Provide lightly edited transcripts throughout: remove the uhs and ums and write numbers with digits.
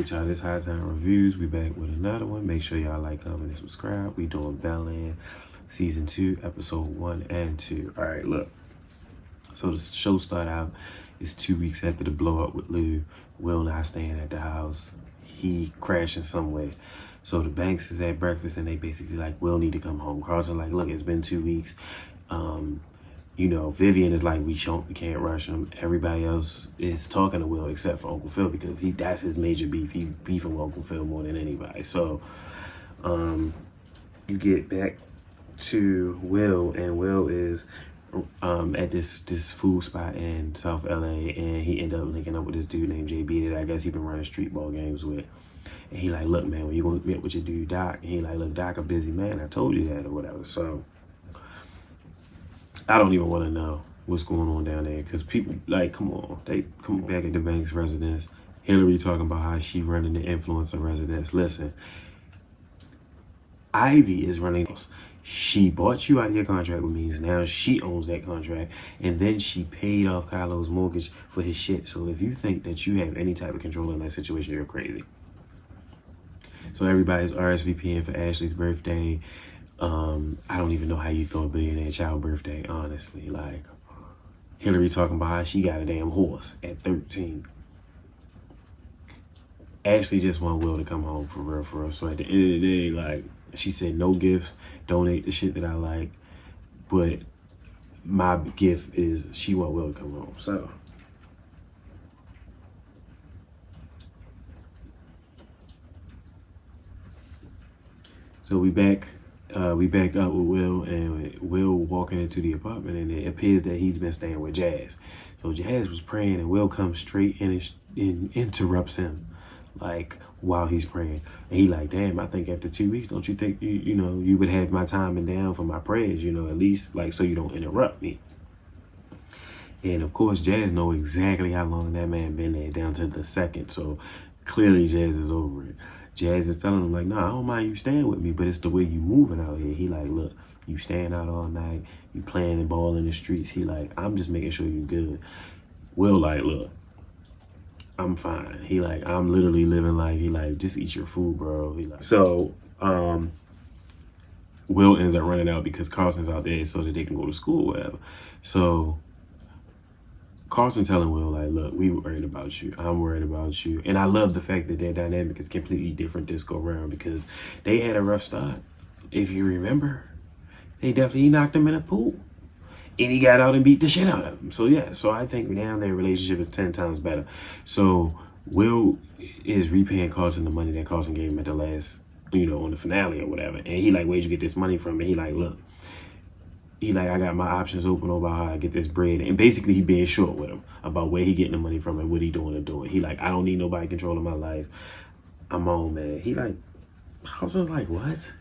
Alright, y'all, this High Time Reviews. We back with another one. Make sure y'all like, comment, and subscribe. We doing Bel-Air Season 2, Episode 1 and 2. Alright, look. So the show started out, it's 2 weeks after the blow up with Lou. Will not staying at the house. He crashing somewhere. So the Banks is at breakfast and they basically like, Will need to come home. Carlton like, look, it's been 2 weeks. You know, Vivian is like, we can't rush him. Everybody else is talking to Will except for Uncle Phil because that's his major beef. He beefing with Uncle Phil more than anybody. So you get back to Will, and Will is at this food spot in South LA, and he ended up linking up with this dude named JB that I guess he been running street ball games with. And he like, look, man, when you gonna meet with your dude Doc? And he like, look, Doc a busy man. I told you that or whatever. So I don't even want to know what's going on down there because people, like, come on. They come back at the Banks residence. Hillary talking about how she running the influencer residence. Listen, Ivy is running. She bought you out of your contract with me, so now she owns that contract. And then she paid off Kylo's mortgage for his shit. So if you think that you have any type of control in that situation, you're crazy. So everybody's RSVPing for Ashley's birthday. I don't even know how you throw a billionaire child birthday, honestly. Like, Hillary talking about how she got a damn horse at 13. Ashley just want Will to come home for real. So at the end of the day, like, she said no gifts, donate the shit that I like. But my gift is she want Will to come home. So we back up with Will, and Will walking into the apartment, and it appears that he's been staying with Jazz. So Jazz was praying, and Will comes straight in and interrupts him, like, while he's praying. And he like, damn, I think after 2 weeks, don't you think you know you would have my time and down for my prayers, you know, at least like so you don't interrupt me. And of course, Jazz know exactly how long that man been there, down to the second. So clearly Jazz is over it. Jazz is telling him like, nah, I don't mind you staying with me, but it's the way you moving out here. He like, look, you staying out all night, you playing the ball in the streets. He like, I'm just making sure you good. Will like, look, I'm fine. He like, I'm literally living life. He like, just eat your food, bro. He like, so Will ends up running out because Carlton's out there so that they can go to school or whatever. So Carlton telling Will, like, look, we were worried about you. I'm worried about you. And I love the fact that their dynamic is completely different this go around because they had a rough start. If you remember, they definitely knocked him in a pool. And he got out and beat the shit out of him. So, yeah. So, I think now their relationship is 10 times better. So, Will is repaying Carlton the money that Carlton gave him at the last, you know, on the finale or whatever. And he like, where'd you get this money from? And he like, look. He like, I got my options open about how I get this bread. And basically he being short with him about where he getting the money from and what he doing to do it. He like, I don't need nobody controlling my life. I'm on, man. He like, I was like, what?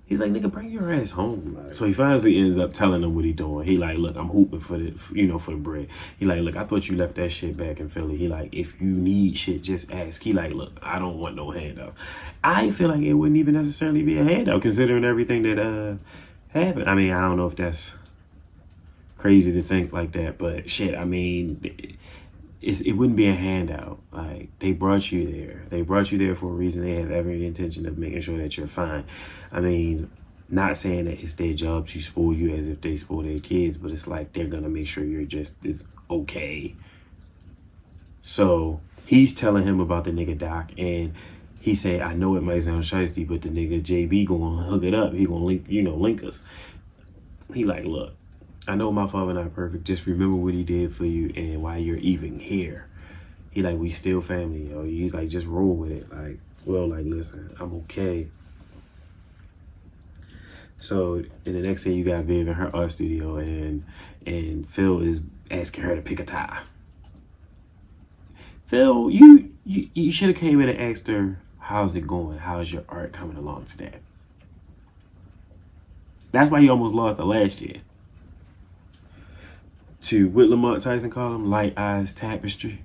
He's like, nigga, bring your ass home. Like, so he finally ends up telling him what he doing. He like, look, I'm hooping for the, you know, for the bread. He like, look, I thought you left that shit back in Philly. He like, if you need shit, just ask. He like, look, I don't want no handout. I feel like it wouldn't even necessarily be a handout considering everything that, happened. I mean, I don't know if that's crazy to think like that, but shit, I mean, it wouldn't be a handout. Like, they brought you there. They brought you there for a reason. They have every intention of making sure that you're fine. I mean, not saying that it's their job to spoil you as if they spoil their kids, but it's like they're gonna make sure you're just is okay. So he's telling him about the nigga Doc, and he said, I know it might sound shiesty, but the nigga JB gonna hook it up. He gonna link us. He like, look, I know my father not perfect. Just remember what he did for you and why you're even here. He like, we still family, yo. He's like, just roll with it. Like, well, like, listen, I'm okay. So in the next scene, you got Viv in her art studio, and Phil is asking her to pick a tie. Phil, you should have came in and asked her, how's it going? How's your art coming along today? That's why he almost lost the last year. To what Lamont Tyson called him, light eyes tapestry.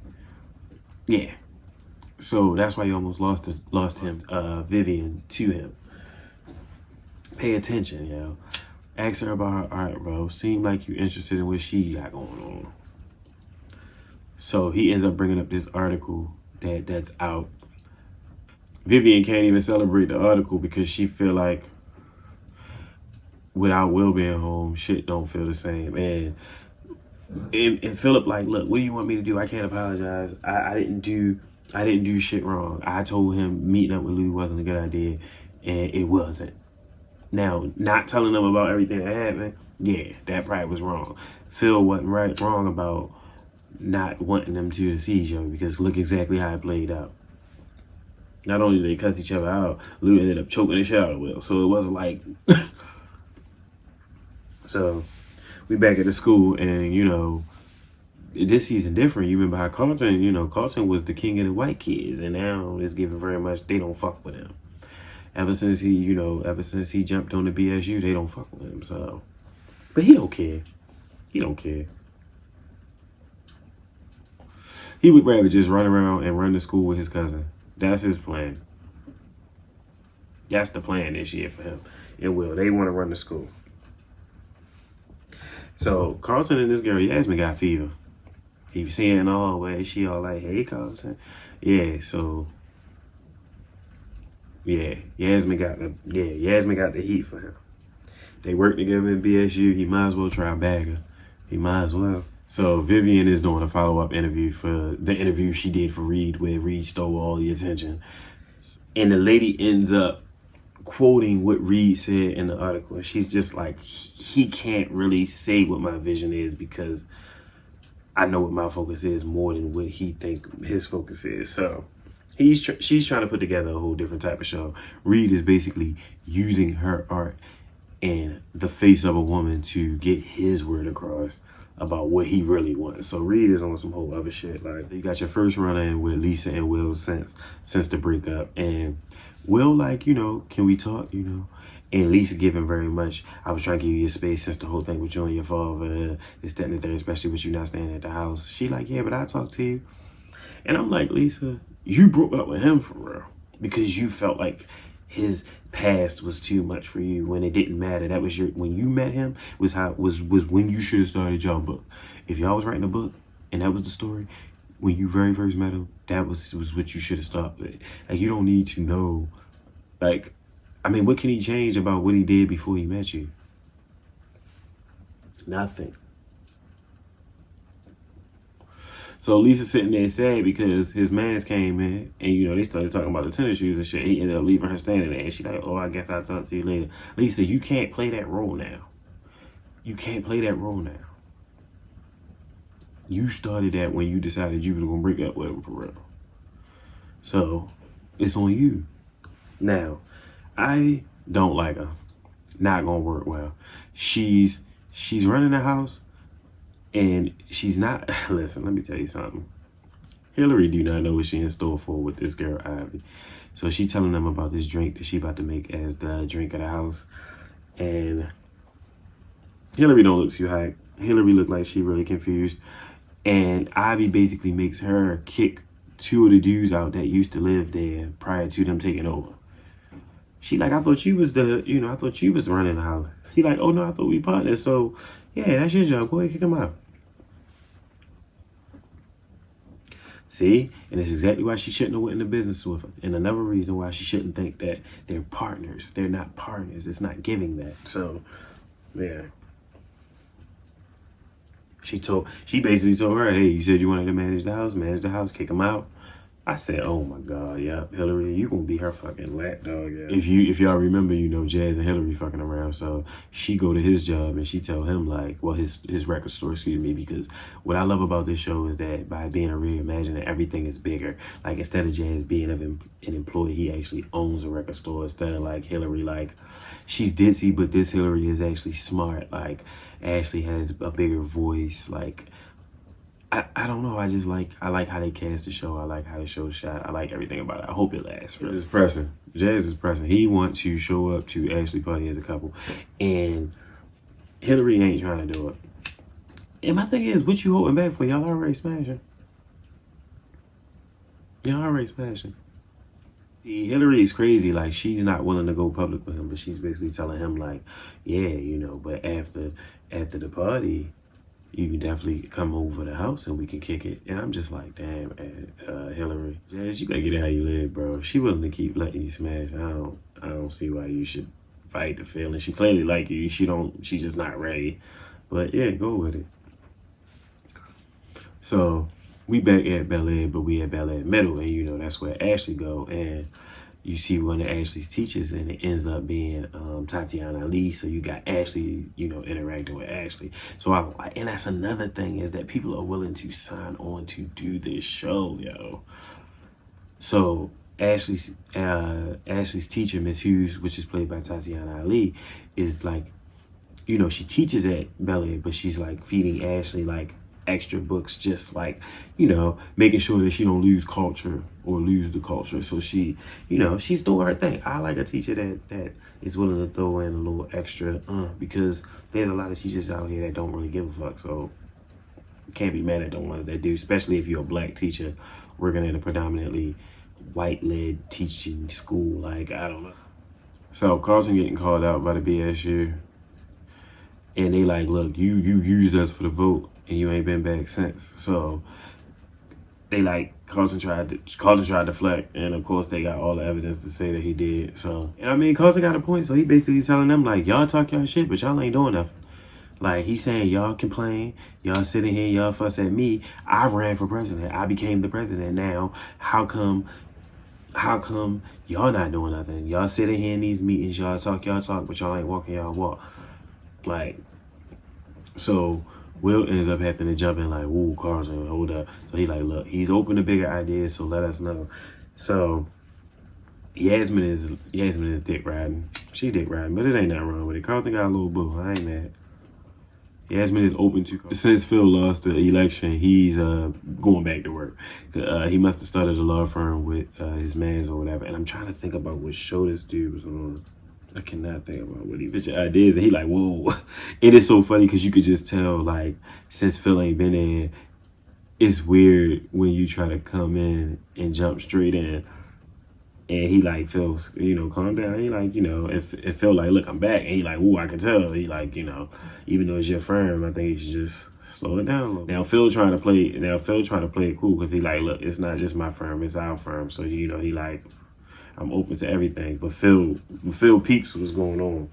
Yeah. So that's why he almost lost him, Vivian, to him. Pay attention, yo. Ask her about her art, bro. Seem like you interested in what she got going on. So he ends up bringing up this article that's out Vivian can't even celebrate the article because she feel like without Will being home, shit don't feel the same. And Philip like, look, what do you want me to do? I can't apologize. I didn't do shit wrong. I told him meeting up with Lou wasn't a good idea, and it wasn't. Now, not telling them about everything that happened, yeah, that probably was wrong. Phil wasn't wrong about not wanting them two to see each other because look exactly how it played out. Not only did they cut each other out, Lou ended up choking the shit out of Will. So it wasn't like... So we back at the school, and, you know, this season different. You remember how Carlton, you know, Carlton was the king of the white kids, and now it's given very much, they don't fuck with him. Ever since he jumped on the BSU, they don't fuck with him, so. But he don't care. He don't care. He would rather just run around and run to school with his cousin. That's his plan. That's the plan this year for him. It will. They want to run to school. So Carlton and this girl Yasmin got fever. He was seeing in the hallway. She all like, hey, Carlton. Yeah, so yeah, Yasmin got the heat for him. They work together in BSU. He might as well try bagger. He might as well. So Vivian is doing a follow-up interview for the interview she did for Reed, where Reed stole all the attention. And the lady ends up quoting what Reed said in the article. She's just like, he can't really say what my vision is because I know what my focus is more than what he think his focus is. So she's trying to put together a whole different type of show. Reed is basically using her art and the face of a woman to get his word across about what he really wants. So Reed is on some whole other shit. Like, you got your first run-in with Lisa and Will since the breakup, and Will like, you know, can we talk, you know? And Lisa giving very much, I was trying to give you your space since the whole thing with you and your father, this, that, and the third, especially with you not staying at the house. She like, yeah, but I talk to you. And I'm like, Lisa, you broke up with him for real because you felt like his past was too much for you when it didn't matter. That was when you met him was when you should have started your book. If y'all was writing a book and that was the story, when you very first met him, that was what you should have started with. Like, you don't need to know, like, I mean, what can he change about what he did before he met you? Nothing. So Lisa's sitting there sad because his mans came in and, you know, they started talking about the tennis shoes and shit. He ended up leaving her standing there. And she's like, oh, I guess I'll talk to you later. Lisa, you can't play that role now. You can't play that role now. You started that when you decided you was going to break up with him for real. So it's on you. Now, I don't like her. Not going to work well. She's running the house. And she's not, listen, let me tell you something. Hillary do not know what she in store for with this girl, Ivy. So she telling them about this drink that she about to make as the drink of the house. And Hillary don't look too hype. Hillary look like she really confused. And Ivy basically makes her kick two of the dudes out that used to live there prior to them taking over. She like, I thought you was I thought you was running the house. She like, oh no, I thought we partners. So yeah, that's your job. Go ahead, kick him out. See? And it's exactly why she shouldn't have went into business with him. And another reason why she shouldn't think that they're partners. They're not partners. It's not giving that. So, yeah. She basically told her, hey, you said you wanted to manage the house, kick him out. I said, oh my God, yeah, Hillary, you gonna be her fucking lapdog, yeah. If y'all remember, you know, Jazz and Hillary fucking around, so she go to his job and she tell him like, well, his record store, excuse me, because what I love about this show is that by being a reimagining, everything is bigger. Like, instead of Jazz being an employee, he actually owns a record store instead of like Hillary, like, she's ditzy, but this Hillary is actually smart. Like, Ashley has a bigger voice, like, I don't know. I like how they cast the show. I like how the show's shot. I like everything about it. I hope it lasts. This is pressing. Jazz is pressing. He wants to show up to Ashley party as a couple. And Hillary ain't trying to do it. And my thing is, what you holding back for? Y'all already smashing. Y'all already smashing. See, Hillary is crazy. Like, she's not willing to go public with him, but she's basically telling him like, yeah, you know, but after the party, You can definitely come over the house and we can kick it. And I'm just like, damn, Hillary, Jazz, you gotta get it how you live, bro. If she willing to keep letting you smash, I don't see why you should fight the feeling. She clearly like you. She's just not ready. But yeah, go with it. So we back at Bel-Air, but we at Bel-Air Middle, and you know that's where Ashley go. And you see one of Ashley's teachers, and it ends up being Tatiana Ali. So you got Ashley, you know, interacting with Ashley. So and that's another thing, is that people are willing to sign on to do this show, yo. So Ashley's teacher, Miss Hughes, which is played by Tatiana Ali, is like, you know, she teaches at Bel-Air, but she's like feeding Ashley like extra books, just like, you know, making sure that she don't lose culture or lose the culture. So she, you know, she's doing her thing. I like a teacher that is willing to throw in a little extra, because there's a lot of teachers out here that don't really give a fuck. So can't be mad at the ones that do, especially if you're a black teacher working in a predominantly white-led teaching school. Like, I don't know. So Carlton getting called out by the BSU, and they like, look, you used us for the vote, and you ain't been back since. So they like, Carlton tried to deflect, and of course they got all the evidence to say that he did. So, and I mean, Carlton got a point. So he basically telling them like, y'all talk y'all shit, but y'all ain't doing nothing. Like, he's saying, y'all complain, y'all sitting here, y'all fuss at me. I ran for president. I became the president. Now, how come y'all not doing nothing? Y'all sitting here in these meetings, y'all talk, but y'all ain't walking y'all walk. Like, so Will ended up having to jump in like, ooh, Carlton, hold up. So he like, look, he's open to bigger ideas, so let us know. So Yasmin is dick riding. She dick riding, but it ain't nothing wrong with it. Carlton got a little boo. I ain't mad. Yasmin is open to, since Phil lost the election, he's going back to work. He must have started a law firm with his mans or whatever. And I'm trying to think about what show this dude was on. I cannot think about what he picture ideas, and he like, whoa. It is so funny because you could just tell, like, since Phil ain't been in, it's weird when you try to come in and jump straight in. And he like, Phil, you know, calm down. He like, you know, if Phil like, look, I'm back. And he like, ooh, I can tell. He like, you know, even though it's your firm, I think you should just slow it down a little. Now Phil trying to play it cool, because he like, look, it's not just my firm, it's our firm. So he, you know, he like, I'm open to everything. But Phil peeps what's going on.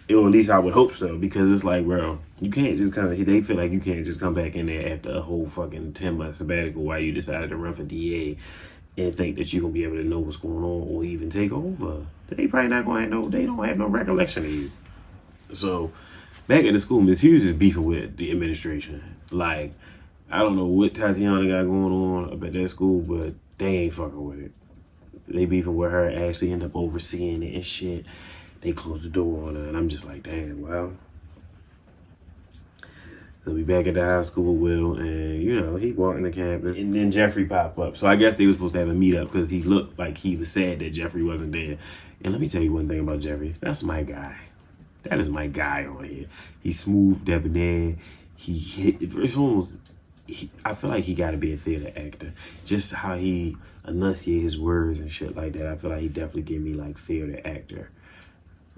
Or at least I would hope so, because it's like, bro, you can't just they feel like you can't just come back in there after a whole fucking 10-month sabbatical while you decided to run for DA and think that you're going to be able to know what's going on or even take over. They probably not going to they don't have no recollection of you. So back at the school, Miss Hughes is beefing with the administration. Like, I don't know what Tatiana got going on up at that school, but they ain't fucking with it. They beefing with her, Ashley end up overseeing it and shit. They closed the door on her, and I'm just like, damn, well. So we back at the high school with Will, and, you know, he walking the campus. And then Jeffrey pop up. So I guess they were supposed to have a meetup because he looked like he was sad that Jeffrey wasn't there. And let me tell you one thing about Jeffrey. That's my guy. That is my guy on here. He's smooth, debonair. It's almost, I feel like he got to be a theater actor. Just how he enunciates his words and shit like that. I feel like he definitely gave me, like, theater actor.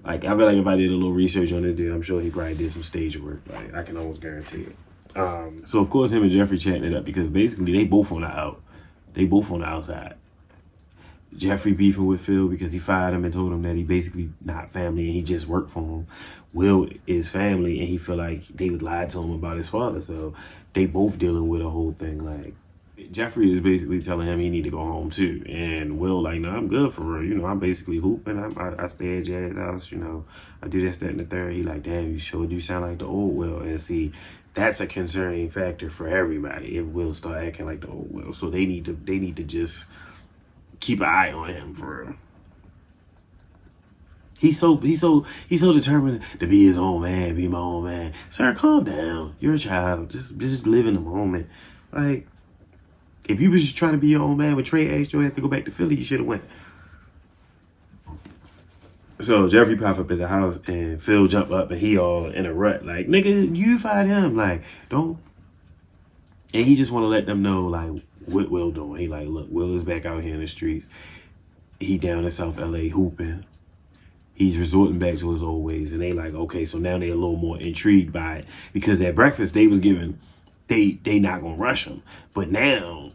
Like, I feel like if I did a little research on it, dude, I'm sure he probably did some stage work. Like, I can almost guarantee it. So, of course, him and Jeffrey chatting it up because basically they both on the outside. Jeffrey beefing with Phil because he fired him and told him that he basically not family and he just worked for him. Will is family and he feel like they would lie to him about his father. So they both dealing with a whole thing. Like, Jeffrey is basically telling him he need to go home too. And Will like, no, I'm good for real. You know, I'm basically hooping. I stay at Jazz house, you know. I do this, that, and the third. He like, damn, you sure do sound like the old Will. And see, that's a concerning factor for everybody if Will start acting like the old Will. So they need to just keep an eye on him for real. He's so determined to be his own man, be my own man. Sir, calm down. You're a child. Just live in the moment. Like, if you was just trying to be your own man when Trey asked your ass to go back to Philly, you should have went. So Jeffrey pop up at the house and Phil jump up and he all in a rut. Like, nigga, you fired him. Like, don't. And he just want to let them know, like, what Will doing. He like, look, Will is back out here in the streets. He down in South LA hooping. he's resorting back to his old ways, and they like, okay, so now they're a little more intrigued by it, because at breakfast they was giving, they not gonna rush him, but now,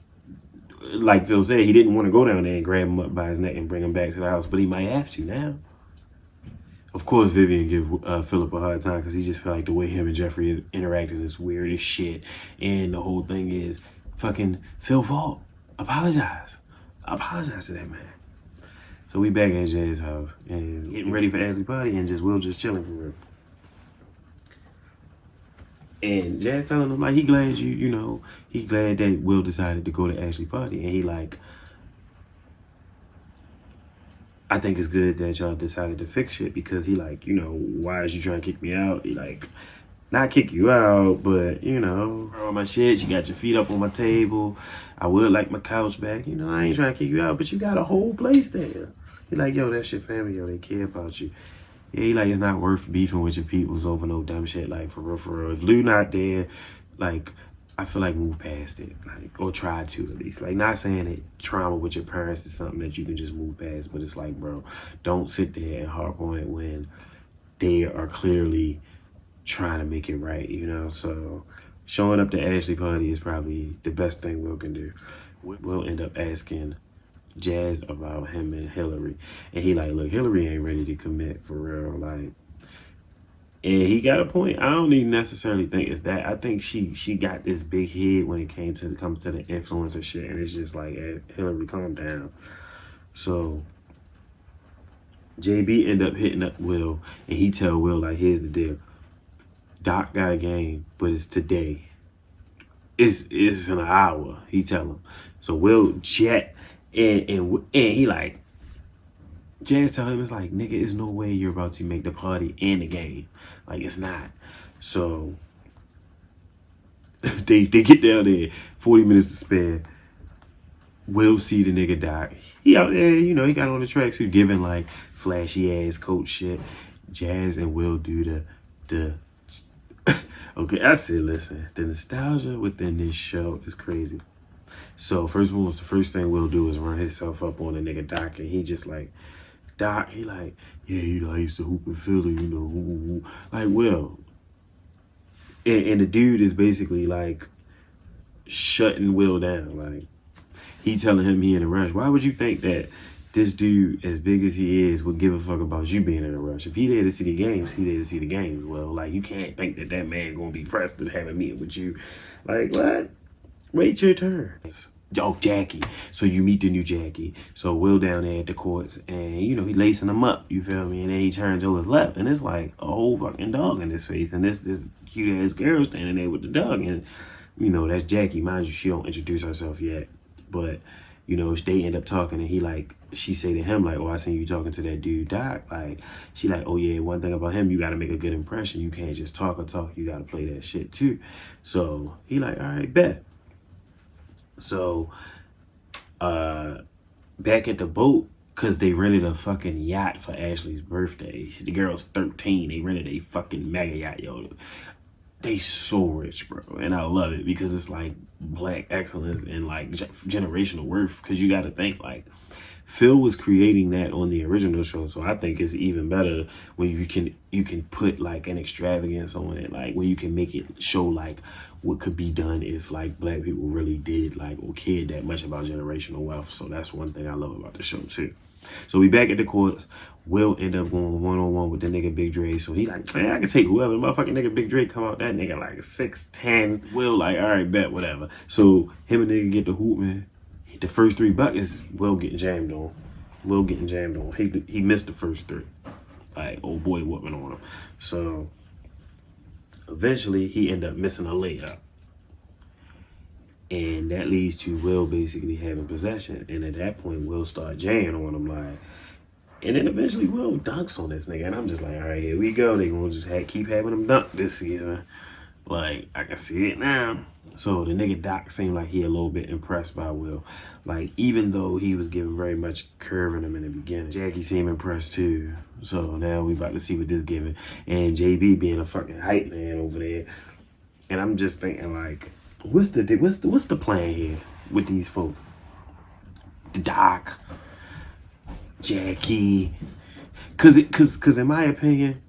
like Phil said, he didn't want to go down there and grab him up by his neck and bring him back to the house, but he might have to now. Of course, Vivian give Philip a hard time because he just felt like the way him and Jeffrey interacted is weird as shit, and the whole thing is fucking Phil's fault. Apologize to that man. So we back at Jay's house and getting ready for Ashley's party, and Will just chilling for real. And Jazz telling him like he glad he glad that Will decided to go to Ashley's party, and he like, I think it's good that y'all decided to fix shit, because he like, why is you trying to kick me out? He like, not kick you out, but all my shit, you got your feet up on my table. I would like my couch back. I ain't trying to kick you out, but you got a whole place there. He like, yo, that's your family, yo, they care about you. Yeah, he like, it's not worth beefing with your peoples over no dumb shit, like for real. If Lou not there, like, I feel like move past it, like, or try to at least. Like, not saying that trauma with your parents is something that you can just move past, but it's like, bro, don't sit there and harp on it when they are clearly trying to make it right, So showing up to Ashley party is probably the best thing Will can do. We'll end up asking Jazz about him and Hillary, and he like, look, Hillary ain't ready to commit for real, like. And he got a point. I don't even necessarily think it's that. I think she got this big head when it comes to the influencer shit, and it's just like, hey, Hillary, calm down. So JB end up hitting up Will, and he tell Will like, here's the deal. Doc got a game, but it's today. It's in an hour. He tell him. So Will jet, and he like, Jazz tell him, it's like, nigga, there's no way you're about to make the party and the game. Like, it's not. So they get down there, 40 minutes to spare. Will see the nigga Doc. He out there, he got on the tracksuit giving like flashy ass coach shit. Jazz and Will do the okay, I said, listen, the nostalgia within this show is crazy. So first of all, the first thing Will do is run himself up on the nigga Doc, and he just like, Doc, he like, yeah, I used to hoop in Philly, like, Will. And the dude is basically like shutting Will down. Like, he telling him he in a rush. Why would you think that this dude, as big as he is, would give a fuck about you being in a rush? If he there to see the games, he there to see the games. Well, like, you can't think that man gonna be pressed to have a meeting with you. Like, what? Wait your turn. Oh, Jackie. So you meet the new Jackie. So Will down there at the courts, and he lacing him up, you feel me? And then he turns to his left, and it's like a whole fucking dog in his face, and this cute ass girl standing there with the dog, and that's Jackie. Mind you, she don't introduce herself yet, but they end up talking, and he like, she say to him like, oh, I seen you talking to that dude Doc. Like, she like, oh yeah, one thing about him, you got to make a good impression. You can't just talk, you got to play that shit too. So he like, all right, bet. So, back at the boat, because they rented a fucking yacht for Ashley's birthday. The girl's 13. They rented a fucking mega yacht, yo. They so rich, bro. And I love it because it's like black excellence and like generational worth. Because you got to think, like, Phil was creating that on the original show, so I think it's even better when you can put like an extravagance on it, like where you can make it show like what could be done if like black people really did like or cared that much about generational wealth. So that's one thing I love about the show too. So we back at the courts. Will end up going one-on-one with the nigga Big Dre. So he like, man, I can take whoever. The motherfucking nigga Big Dre come out, that nigga like 6'10". Will like, all right, bet, whatever. So him and nigga get the hoop, man. The first 3 buckets, Will getting jammed on. He missed the first 3. Like, old boy whooping on him. So eventually he ended up missing a layup. And that leads to Will basically having possession. And at that point, Will start jamming on him, like. And then eventually Will dunks on this nigga. And I'm just like, all right, here we go. They gonna just keep having him dunk this season. Like, I can see it now. So the nigga Doc seemed like he a little bit impressed by Will. Like, even though he was giving very much curving him in the beginning, Jackie seemed impressed too. So now we about to see what this giving. And JB being a fucking hype man over there. And I'm just thinking like, what's the plan here with these folks? The Doc, Jackie, Cause in my opinion,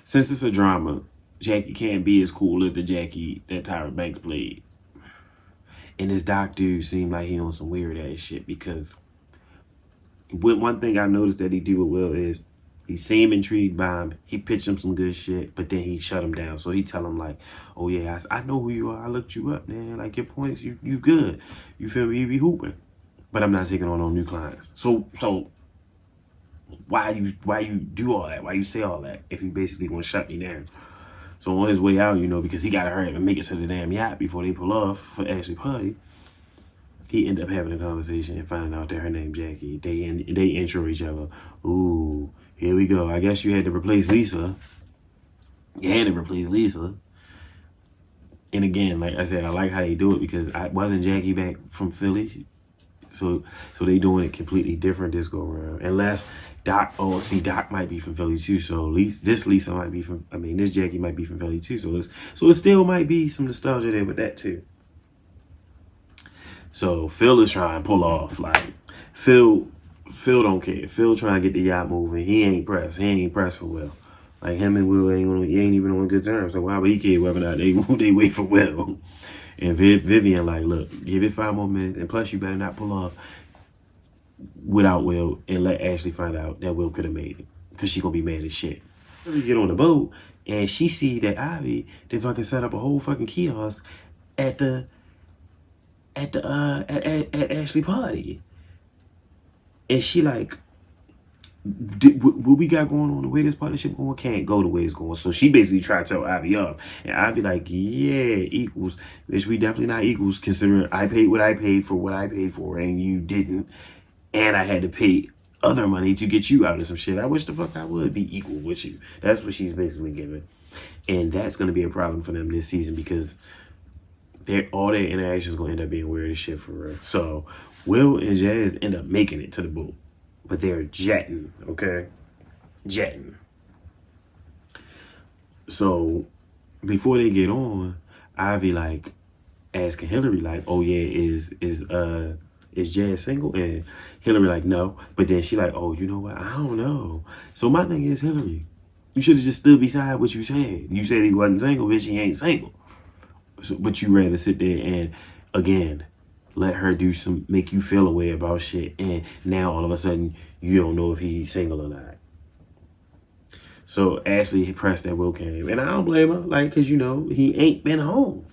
since it's a drama, Jackie can't be as cool as the Jackie that Tyra Banks played. And this doc dude seemed like he on some weird ass shit because one thing I noticed that he do with Will is he seemed intrigued by him. He pitched him some good shit, but then he shut him down. So he tell him like, oh yeah, I know who you are. I looked you up, man. Like your points, you good. You feel me? You be hooping. But I'm not taking on no new clients. So why you do all that? Why you say all that if you basically gonna shut me down? So on his way out, you know, because he gotta hurry up and make it to the damn yacht before they pull off for Ashley Party, he ended up having a conversation and finding out that her name Jackie. They intro each other. Ooh, here we go. I guess you had to replace Lisa. You had to replace Lisa. And again, like I said, I like how they do it because I wasn't Jackie back from Philly. So they doing it completely different this go around. Unless Doc might be from Philly too. So this Lisa might be from, this Jackie might be from Philly too. So it still might be some nostalgia there with that too. So Phil is trying to pull off. Like Phil don't care. Phil trying to get the yacht moving. He ain't pressed. He ain't pressed for Will. Like him and Will ain't even on good terms. So why would he care whether or not they wait for Will? And Vivian like, look, give it 5 more minutes, and plus you better not pull off without Will and let Ashley find out that Will could have made it, cause she gonna be mad as shit. We get on the boat and she see that Ivy they fucking set up a whole fucking kiosk at Ashley Party, and she like, what we got going on, the way this partnership going can't go the way it's going. So she basically tried to tell Ivy up, and Ivy like, yeah, equals, bitch, we definitely not equals considering I paid what I paid for what I paid for and you didn't, and I had to pay other money to get you out of some shit. I wish the fuck I would be equal with you. That's what she's basically giving, and that's gonna be a problem for them this season because all their interactions gonna end up being weird as shit for real. So Will and Jazz end up making it to the boat. But they're jetting, okay? Jetting. So before they get on, Ivy like asking Hillary like, "Oh yeah, is Jazz single?" And Hillary like, "No." But then she like, "Oh, you know what? I don't know." So my thing is, Hillary, you should have just stood beside what you said. You said he wasn't single, bitch. He ain't single. So, but you rather sit there and again let her make you feel a way about shit, and now all of a sudden you don't know if he's single or not. So Ashley pressed that Will came, and I don't blame her, like, cause you know he ain't been home,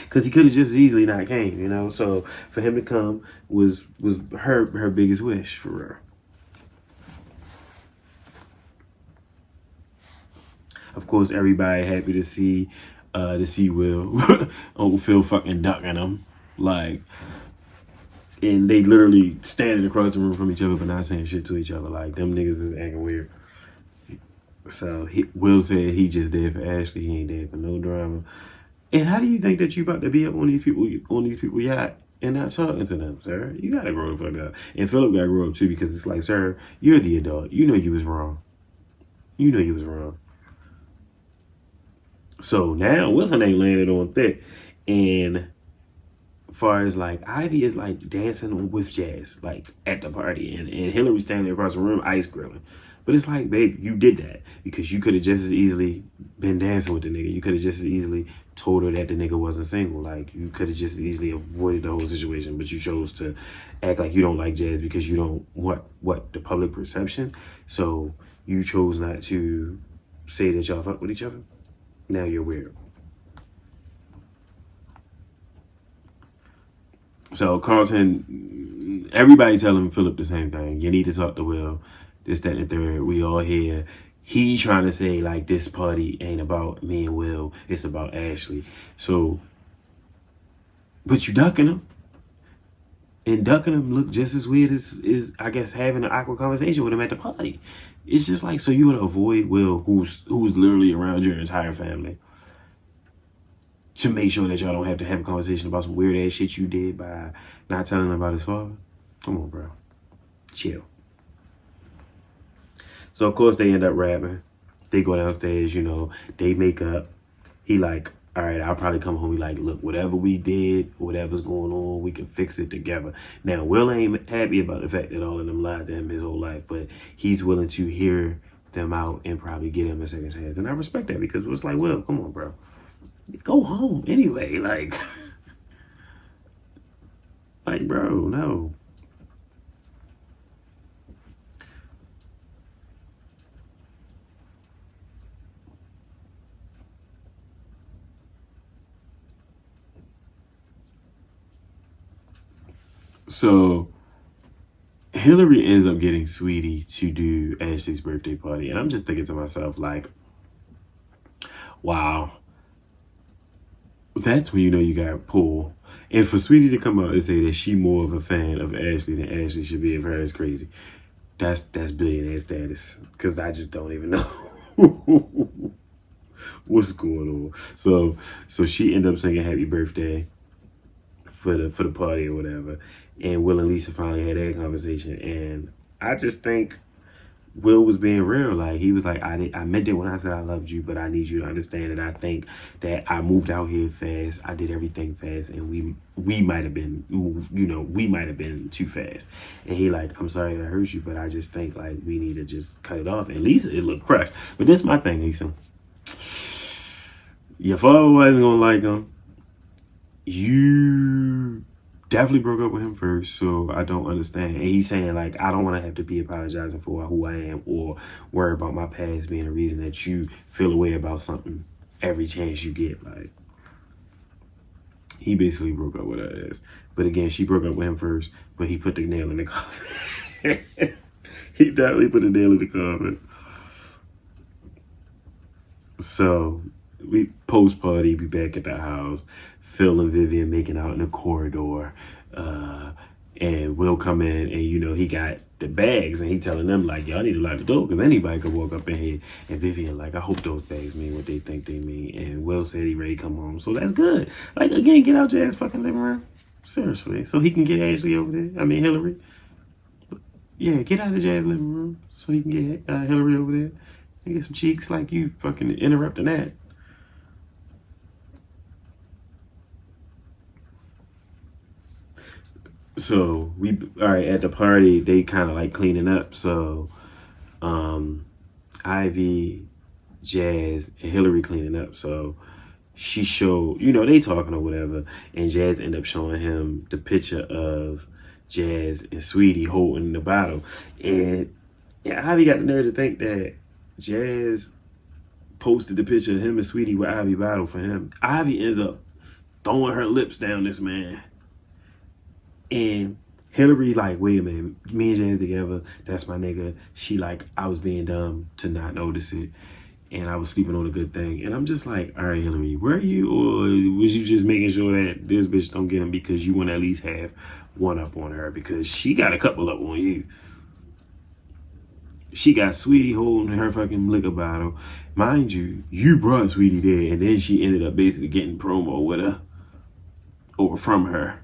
cause he could have just as easily not came, you know. So for him to come was her biggest wish for her. Of course, everybody happy to see Will. Uncle Phil fucking ducking him. Like, and they literally standing across the room from each other but not saying shit to each other. Like, them niggas is acting weird. So Will said he just there for Ashley. He ain't there for no drama. And how do you think that you about to be up on these people yacht and not talking to them, sir? You gotta grow the fuck up. And Philip gotta grow up too, because it's like, sir, you're the adult. You know you was wrong. You know you was wrong. So now what's her name landed on thick, and far as like Ivy is like dancing with Jazz like at the party, and Hillary standing across the room ice grilling. But it's like, babe, you did that because you could have just as easily been dancing with the nigga. You could have just as easily told her that the nigga wasn't single. Like, you could have just as easily avoided the whole situation, but you chose to act like you don't like Jazz because you don't want the public perception. So you chose not to say that y'all fuck with each other. Now you're weird. So Carlton, everybody telling Philip the same thing. You need to talk to Will. This, that, and the third. We all here. He trying to say like this party ain't about me and Will. It's about Ashley. So, but you ducking him. And ducking him look just as weird as I guess having an awkward conversation with him at the party. It's just like, so you want to avoid Will, who's literally around your entire family, to make sure that y'all don't have to have a conversation about some weird ass shit you did by not telling him about his father. Come on, bro. Chill. So, of course, they end up rapping. They go downstairs, you know. They make up. He like, all right, I'll probably come home and be like, look, whatever we did, whatever's going on, we can fix it together. Now, Will ain't happy about the fact that all of them lied to him his whole life, but he's willing to hear them out and probably get him a second chance. And I respect that because it's like, Will, come on, bro. Go home anyway. Like, like, bro, no. So Hillary ends up getting Sweetie to do Ashley's birthday party. And I'm just thinking to myself, like, wow, that's when you know you got pull. And for Sweetie to come out and say that she more of a fan of Ashley than Ashley should be of her is crazy. That's billionaire status. Because I just don't even know what's going on. So she ended up singing Happy Birthday for the party or whatever. And Will and Lisa finally had that conversation. And I just think Will was being real. Like, he was like, I meant it when I said I loved you, but I need you to understand that I think that I moved out here fast. I did everything fast, and we might have been, we might have been too fast. And he like, I'm sorry that I hurt you, but I just think like we need to just cut it off. And Lisa, it looked crushed. But this my thing, Lisa. Your father wasn't gonna like him. You definitely broke up with him first, so I don't understand. And he's saying like, I don't want to have to be apologizing for who I am or worry about my past being a reason that you feel a way about something every chance you get. Like, he basically broke up with her ass. But again, she broke up with him first, but he put the nail in the coffin. He definitely put the nail in the coffin. So we post party, be back at the house. Phil and Vivian making out in the corridor. And Will come in and, he got the bags and he telling them like, y'all need to lock the door because anybody could walk up in here. And Vivian like, I hope those bags mean what they think they mean. And Will said he ready to come home. So that's good. Like, again, get out Jazz fucking living room. Seriously. So he can get Ashley over there. I mean, Hillary. Yeah, get out of Jazz living room so he can get Hillary over there and get some cheeks like you fucking interrupting that. So all right, at the party, they kind of like cleaning up. So Ivy, Jazz, and Hillary cleaning up. So she showed, they talking or whatever. And Jazz end up showing him the picture of Jazz and Sweetie holding the bottle. And Ivy got the nerve to think that Jazz posted the picture of him and Sweetie with Ivy bottle for him. Ivy ends up throwing her lips down this man. And Hillary like, wait a minute, me and Jazz together, that's my nigga. She like, I was being dumb to not notice it. And I was sleeping on a good thing. And I'm just like, all right, Hillary, were you, or was you just making sure that this bitch don't get him because you want to at least have one up on her? Because she got a couple up on you. She got Sweetie holding her fucking liquor bottle. Mind you, you brought Sweetie there, and then she ended up basically getting promo with her, or from her.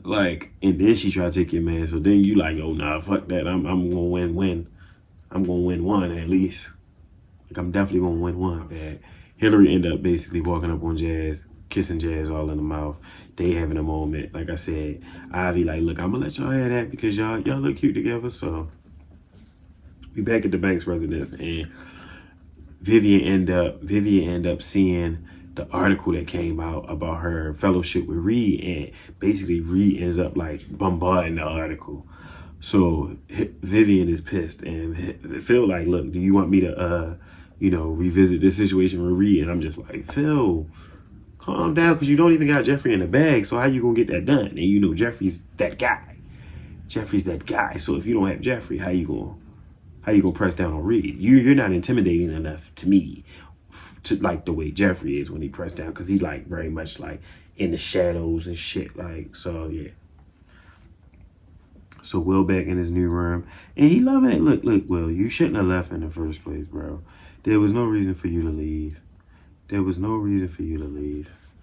Like, and then she tried to take your man. So then you like, oh nah, fuck that. I'm gonna win. I'm gonna win one at least. Like, I'm definitely gonna win one, man. Hillary ended up basically walking up on Jazz, kissing Jazz all in the mouth. They having a moment. Like I said, Ivy like, look, I'm gonna let y'all have that because y'all look cute together. So we back at the Banks residence, and Vivian end up seeing the article that came out about her fellowship with Reed, and basically Reed ends up like bombarding the article. So Vivian is pissed and Phil like, look, do you want me to revisit this situation with Reed? And I'm just like, Phil, calm down, because you don't even got Jeffrey in the bag. So how you gonna get that done? And Jeffrey's that guy. So if you don't have Jeffrey, how you gonna press down on Reed? You're not intimidating enough to me to like the way Jeffrey is when he pressed down, because he like very much like in the shadows and shit. Like, so yeah. So Will back in his new room, and he loving it. Look, Will, you shouldn't have left in the first place, bro. There was no reason for you to leave.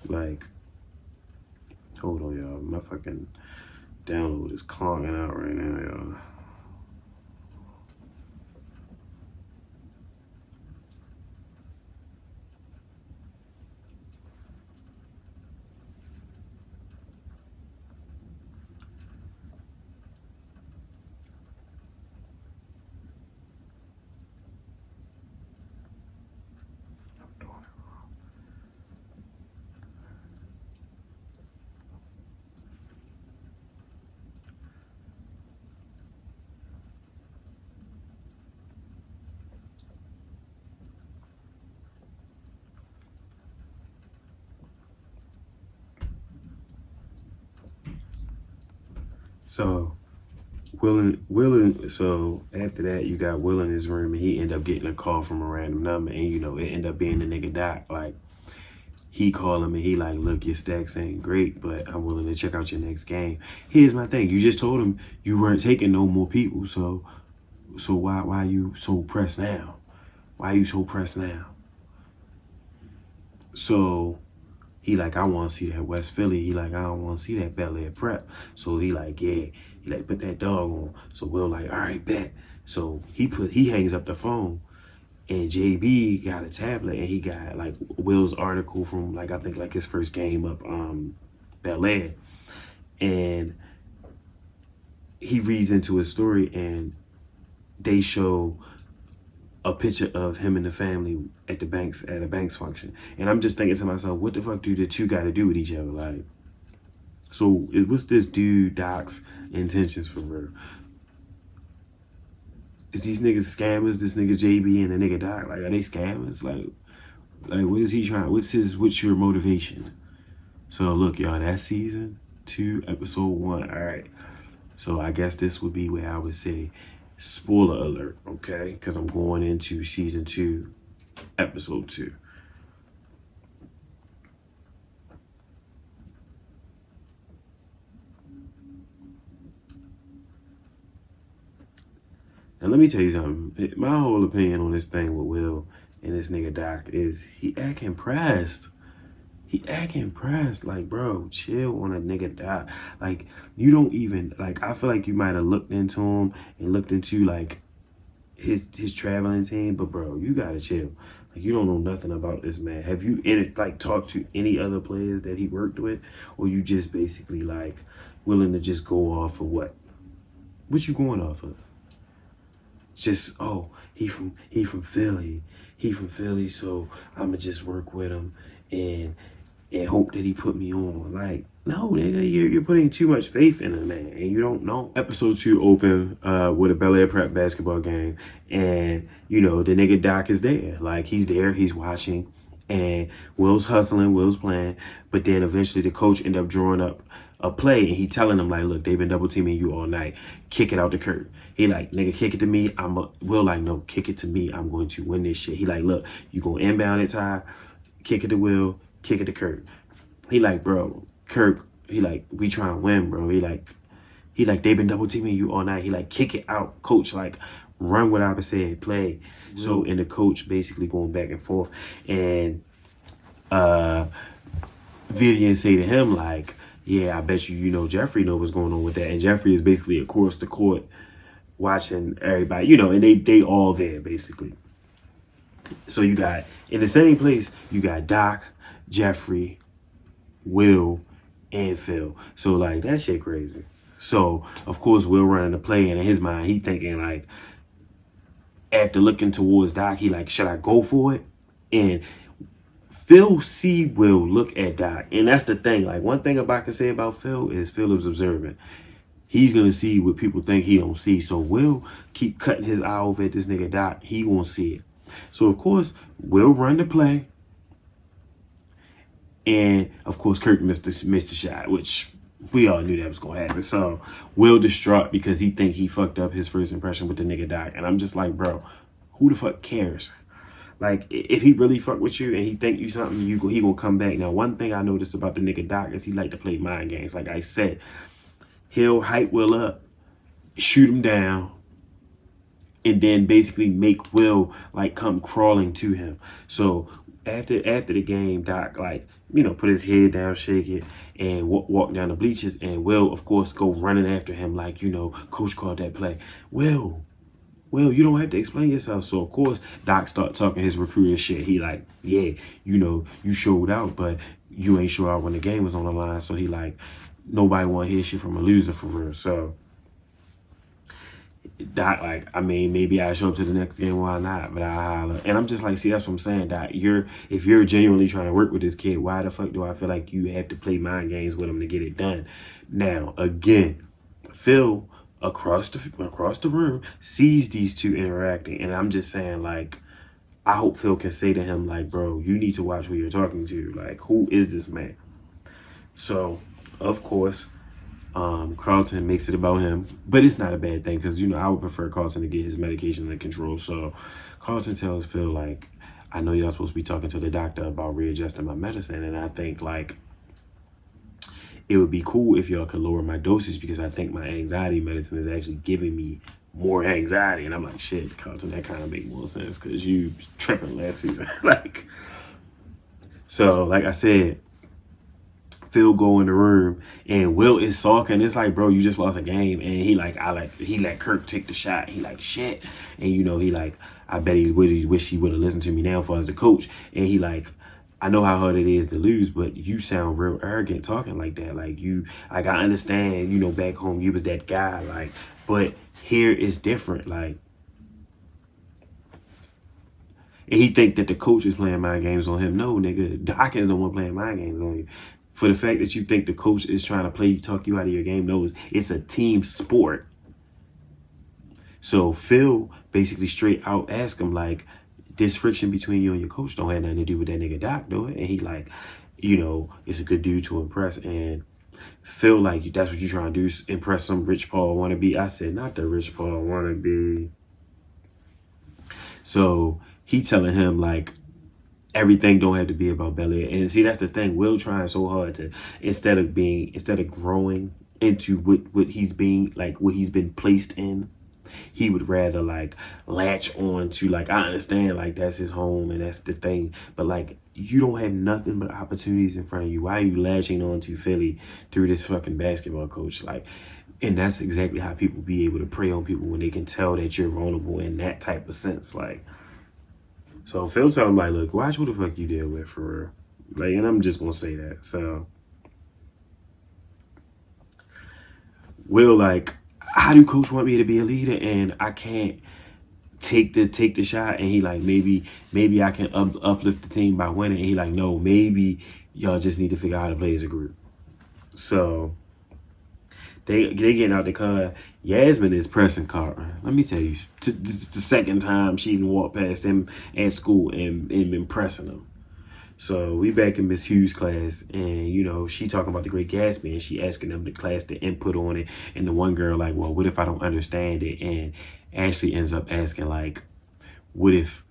Like, hold on, y'all. My fucking download is clogging out right now, y'all. So so after that, you got Will in his room, and he end up getting a call from a random number, and you know, it end up being the nigga Doc. Like, he call him and he like, look, your stacks ain't great, but I'm willing to check out your next game. Here's my thing. You just told him you weren't taking no more people, so why you so pressed now? Why you so pressed now? So he like, I want to see that West Philly. He like, I don't want to see that Bel-Air prep. So he like, yeah. He like, put that dog on. So Will like, all right, bet. So he hangs up the phone, and JB got a tablet, and he got like Will's article from like, I think like his first game up Bel-Air. And he reads into his story, and they show a picture of him and the family at a Banks function. And I'm just thinking to myself, what the fuck do the two got to do with each other? Like, so what's this dude Doc's intentions for real? Is these niggas scammers? This nigga JB and the nigga Doc, like, are they scammers? Like what is he trying? What's your motivation? So look, y'all, that's season 2, episode 1. All right. So I guess this would be where I would say spoiler alert, okay? Because I'm going into season 2, episode 2. Now let me tell you something. My whole opinion on this thing with Will and this nigga Doc is he acting pressed. He acting pressed. Like, bro, chill on a nigga Doc. Like, you don't even, like, I feel like you might have looked into him and looked into like his traveling team, but bro, you gotta chill. Like, you don't know nothing about this man. Have you talked to any other players that he worked with, or you just basically like willing to just go off of what? What you going off of? Just, oh, he from Philly. He from Philly, so I'ma just work with him and hope that he put me on. Like, no, nigga, you're putting too much faith in a man, and you don't know. Episode 2 open with a Bel-Air prep basketball game, and you know the nigga Doc is there. Like, he's there, he's watching, and Will's hustling, Will's playing, but then eventually the coach end up drawing up a play, and he telling him like, look, they've been double teaming you all night. Kick it out the curb. He like, nigga, kick it to me. Will like, no, kick it to me. I'm going to win this shit. He like, look, you gonna inbound it, Ty, kick it to Will, kick it to Kirk. He like, bro, Kirk, he like, we trying to win, bro. He like, they've been double teaming you all night. He like, kick it out. Coach, like, run what I've said, play. So, and the coach basically going back and forth. And Vivian say to him, like, yeah, I bet you know Jeffrey know what's going on with that. And Jeffrey is basically across the court watching everybody, you know, and they all there, basically. So you got, in the same place, you got Doc, Jeffrey, Will, and Phil. So, like, that shit crazy. So, of course, Will running the play, and in his mind, he thinking, like, after looking towards Doc, he like, should I go for it? And Phil see Will look at Doc. And that's the thing. Like, one thing I can say about Phil is observant. He's going to see what people think he don't see. So Will keep cutting his eye over at this nigga Doc. He won't see it. So, of course, Will run the play. And, of course, Kirk missed the shot, which we all knew that was going to happen. So, Will distraught because he think he fucked up his first impression with the nigga Doc. And I'm just like, bro, who the fuck cares? Like, if he really fuck with you and he think you something, he gonna come back. Now, one thing I noticed about the nigga Doc is he like to play mind games. Like I said, he'll hype Will up, shoot him down, and then basically make Will like come crawling to him. So after the game, Doc like, you know, put his head down, shake it, and walk down the bleachers, and Will, of course, go running after him like, you know, coach called that play. Will, you don't have to explain yourself. So, of course, Doc start talking his recruiter shit. He like, yeah, you know, you showed out, but you ain't show out when the game was on the line. So he like, nobody want to hear shit from a loser for real. So Doc like, I mean, maybe I show up to the next game, why not? But I holler. And I'm just like, see, that's what I'm saying, Doc. If you're genuinely trying to work with this kid, why the fuck do I feel like you have to play mind games with him to get it done? Now, again, Phil across the room sees these two interacting, and I'm just saying, like, I hope Phil can say to him, like, bro, you need to watch who you're talking to. Like, who is this man? So, of course, Carlton makes it about him, but it's not a bad thing because, you know, I would prefer Carlton to get his medication under control. So Carlton tells Phil, like, I know y'all supposed to be talking to the doctor about readjusting my medicine, and I think, like, it would be cool if y'all could lower my dosage because I think my anxiety medicine is actually giving me more anxiety. And I'm like, shit, Carlton, that kind of make more sense because you tripping last season. Like, so, like I said, Phil go in the room and Will is sulking. It's like, bro, you just lost a game. And he like, he let Kirk take the shot. He like, shit. And you know, he like, I bet he really wish he would have listened to me now for as a coach. And he like, I know how hard it is to lose, but you sound real arrogant talking like that. Like you, like I understand, you know, back home you was that guy. Like, but here it's different. Like, and he think that the coach is playing mind games on him. No, nigga, Doc is the one playing mind games on you. For the fact that you think the coach is trying to talk you out of your game, no, it's a team sport. So Phil basically straight out asked him, like, this friction between you and your coach don't have nothing to do with that nigga Doc, do it? And he like, you know, it's a good dude to impress. And Phil like, that's what you trying to do, impress some Rich Paul wannabe. I said, not the Rich Paul wannabe. So he telling him like, everything don't have to be about Bel-Air. And see, that's the thing. Will trying so hard to, instead of growing into what he's being, like what he's been placed in, he would rather like latch on to, like, I understand, like that's his home and that's the thing, but like you don't have nothing but opportunities in front of you. Why are you latching on to Philly through this fucking basketball coach? Like, and that's exactly how people be able to prey on people when they can tell that you're vulnerable in that type of sense. Like, so Phil told him, like, look, watch what the fuck you deal with for real. Like, and I'm just gonna say that. So Will like, how do coach want me to be a leader and I can't take the shot? And he like, maybe I can uplift the team by winning. And he like, no, maybe y'all just need to figure out how to play as a group. So they getting out the car. Yasmin is pressing Carter. Let me tell you, this is the second time she didn't walk past him at school and been pressing him. So we back in Miss Hughes' class, and you know, she talking about the Great Gatsby, and she asking them the class to input on it. And the one girl like, well, what if I don't understand it? And Ashley ends up asking like, what if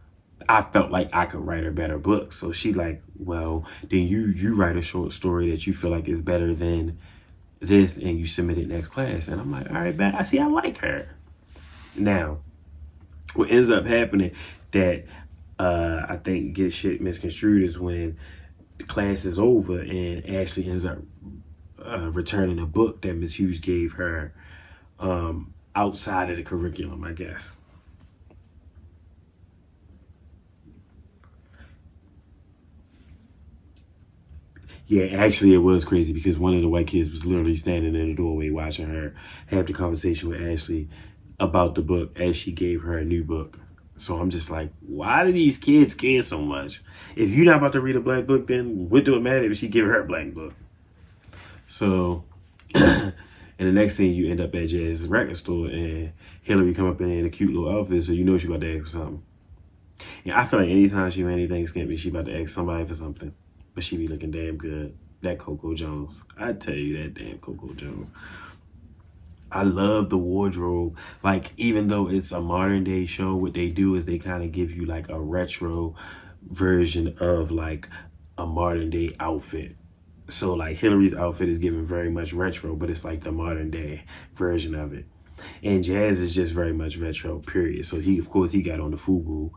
I felt like I could write a better book? So she like, well, then you write a short story that you feel like is better than this, and you submit it next class. And I'm like, all right, bet. I see, I like her. Now, what ends up happening that I think gets shit misconstrued is when the class is over and Ashley ends up returning a book that Miss Hughes gave her outside of the curriculum, I guess. Yeah, actually it was crazy because one of the white kids was literally standing in the doorway watching her have the conversation with Ashley about the book as she gave her a new book. So I'm just like, why do these kids care so much? If you're not about to read a black book, then what do it matter if she give her a black book? So, and the next thing you end up at Jazz's record store and Hillary come up in a cute little outfit, so you know she about to ask for something. Yeah, I feel like anytime she wear anything skimpy, she about to ask somebody for something. But she be looking damn good. That Coco Jones. I tell you, that damn Coco Jones. I love the wardrobe. Like, even though it's a modern day show, what they do is they kind of give you like a retro version of like a modern day outfit. So like Hillary's outfit is given very much retro, but it's like the modern day version of it. And Jazz is just very much retro, period. So he, of course, he got on the FUBU.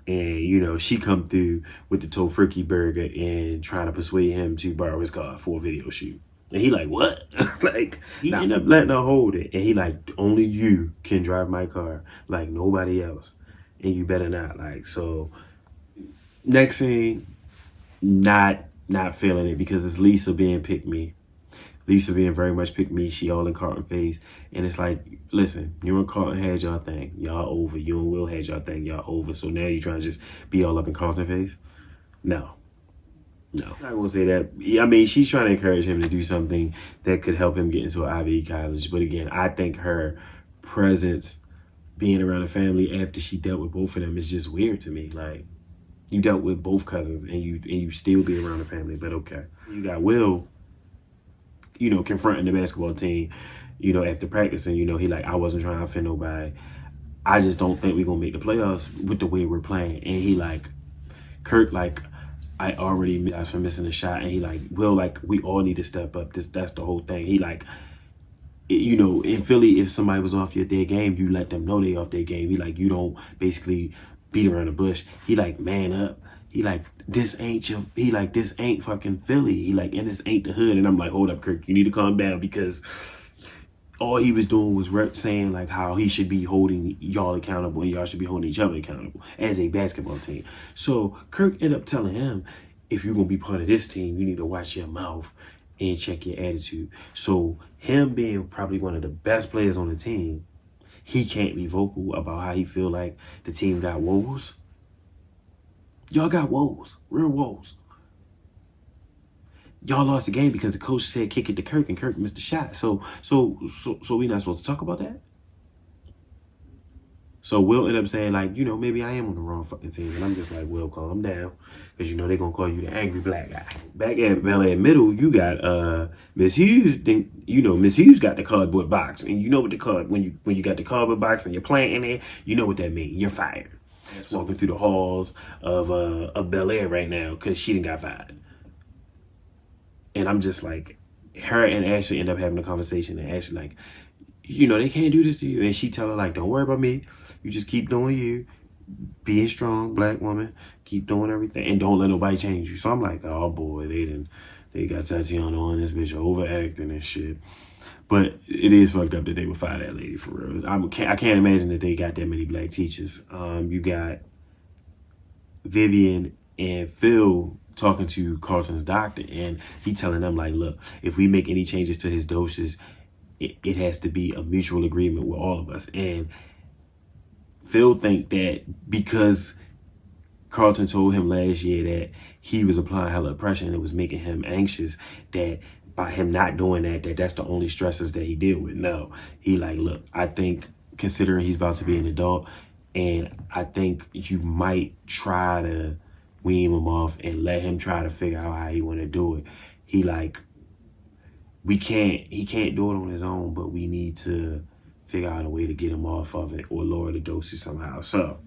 And, you know, she come through with the Tofurkey burger and trying to persuade him to borrow his car for a video shoot. And he like, what? Like, he ended up letting her hold it. And he like, only you can drive my car, like nobody else. And you better not. Like, so next thing, not feeling it because it's Lisa being pick me. Lisa being very much pick me. She all in Carlton face. And it's like, listen, you and Carlton had y'all thing. Y'all over. You and Will had y'all thing. Y'all over. So now you trying to just be all up in Carlton face? No. No, I'm not gonna say that. I mean, she's trying to encourage him to do something that could help him get into an Ivy college. But again, I think her presence being around the family after she dealt with both of them is just weird to me. Like, you dealt with both cousins and you still be around the family, but okay. You got Will you know, confronting the basketball team, you know, after practicing, you know, he like, I wasn't trying to offend nobody. I just don't think we're gonna make the playoffs with the way we're playing. And he like, Kirk, like, I already missed for missing a shot. And he like, Will, like, we all need to step up. That's the whole thing. He like, you know, in Philly, if somebody was off their game, you let them know they off their game. He like, you don't basically beat around the bush. He like, man up. He like, this ain't your, he like, this ain't fucking Philly. He like, and this ain't the hood. And I'm like, hold up, Kirk, you need to calm down, because all he was doing was saying like how he should be holding y'all accountable and y'all should be holding each other accountable as a basketball team. So Kirk ended up telling him, if you're going to be part of this team, you need to watch your mouth and check your attitude. So him being probably one of the best players on the team, he can't be vocal about how he feel like the team got woes. Y'all got woes, real woes. Y'all lost the game because the coach said kick it to Kirk and Kirk missed the shot. So we not supposed to talk about that? So Will ended up saying, like, you know, maybe I am on the wrong fucking team. And I'm just like, Will, calm down. Because, you know, they're going to call you the angry black guy. Back at Bel-Air Middle, you got Miss Hughes. You know, Miss Hughes got the cardboard box. And you know what the when you got the cardboard box and you're playing in there, you know what that means. You're fired. That's walking through the halls of Bel-Air right now because she done got fired. And I'm just like, her and Ashley end up having a conversation. And Ashley like, you know, they can't do this to you. And she tell her like, don't worry about me. You just keep doing you. Being strong, black woman. Keep doing everything. And don't let nobody change you. So I'm like, oh boy, they got Tatiana on this bitch overacting and shit. But it is fucked up that they would fire that lady for real. I can't imagine that they got that many black teachers. You got Vivian and Phil talking to Carlton's doctor, and he telling them like, look, if we make any changes to his doses, it has to be a mutual agreement with all of us. And Phil think that because Carlton told him last year that he was applying hella pressure and it was making him anxious, that by him not doing that, that's the only stresses that he deal with. No, he like, look, I think considering he's about to be an adult, and I think you might try to wean him off and let him try to figure out how he want to do it. He like, he can't do it on his own, but we need to figure out a way to get him off of it or lower the dosage somehow. So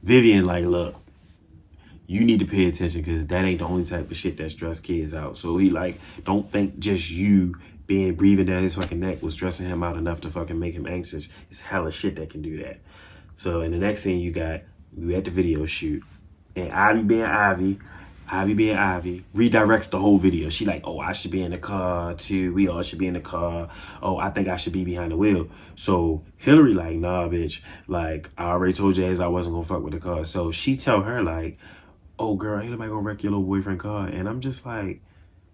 Vivian like, look, you need to pay attention because that ain't the only type of shit that stress kids out. So he like, don't think just you breathing down his fucking neck was stressing him out enough to fucking make him anxious. It's hella shit that can do that. So in the next scene, you at the video shoot, and Ivy being Ivy redirects the whole video. She like, oh, I should be in the car too. We all should be in the car. Oh, I think I should be behind the wheel. So Hillary like, nah, bitch. Like, I already told Jazz I wasn't gonna fuck with the car. So she tell her like, oh girl, ain't nobody gonna wreck your little boyfriend car. And I'm just like,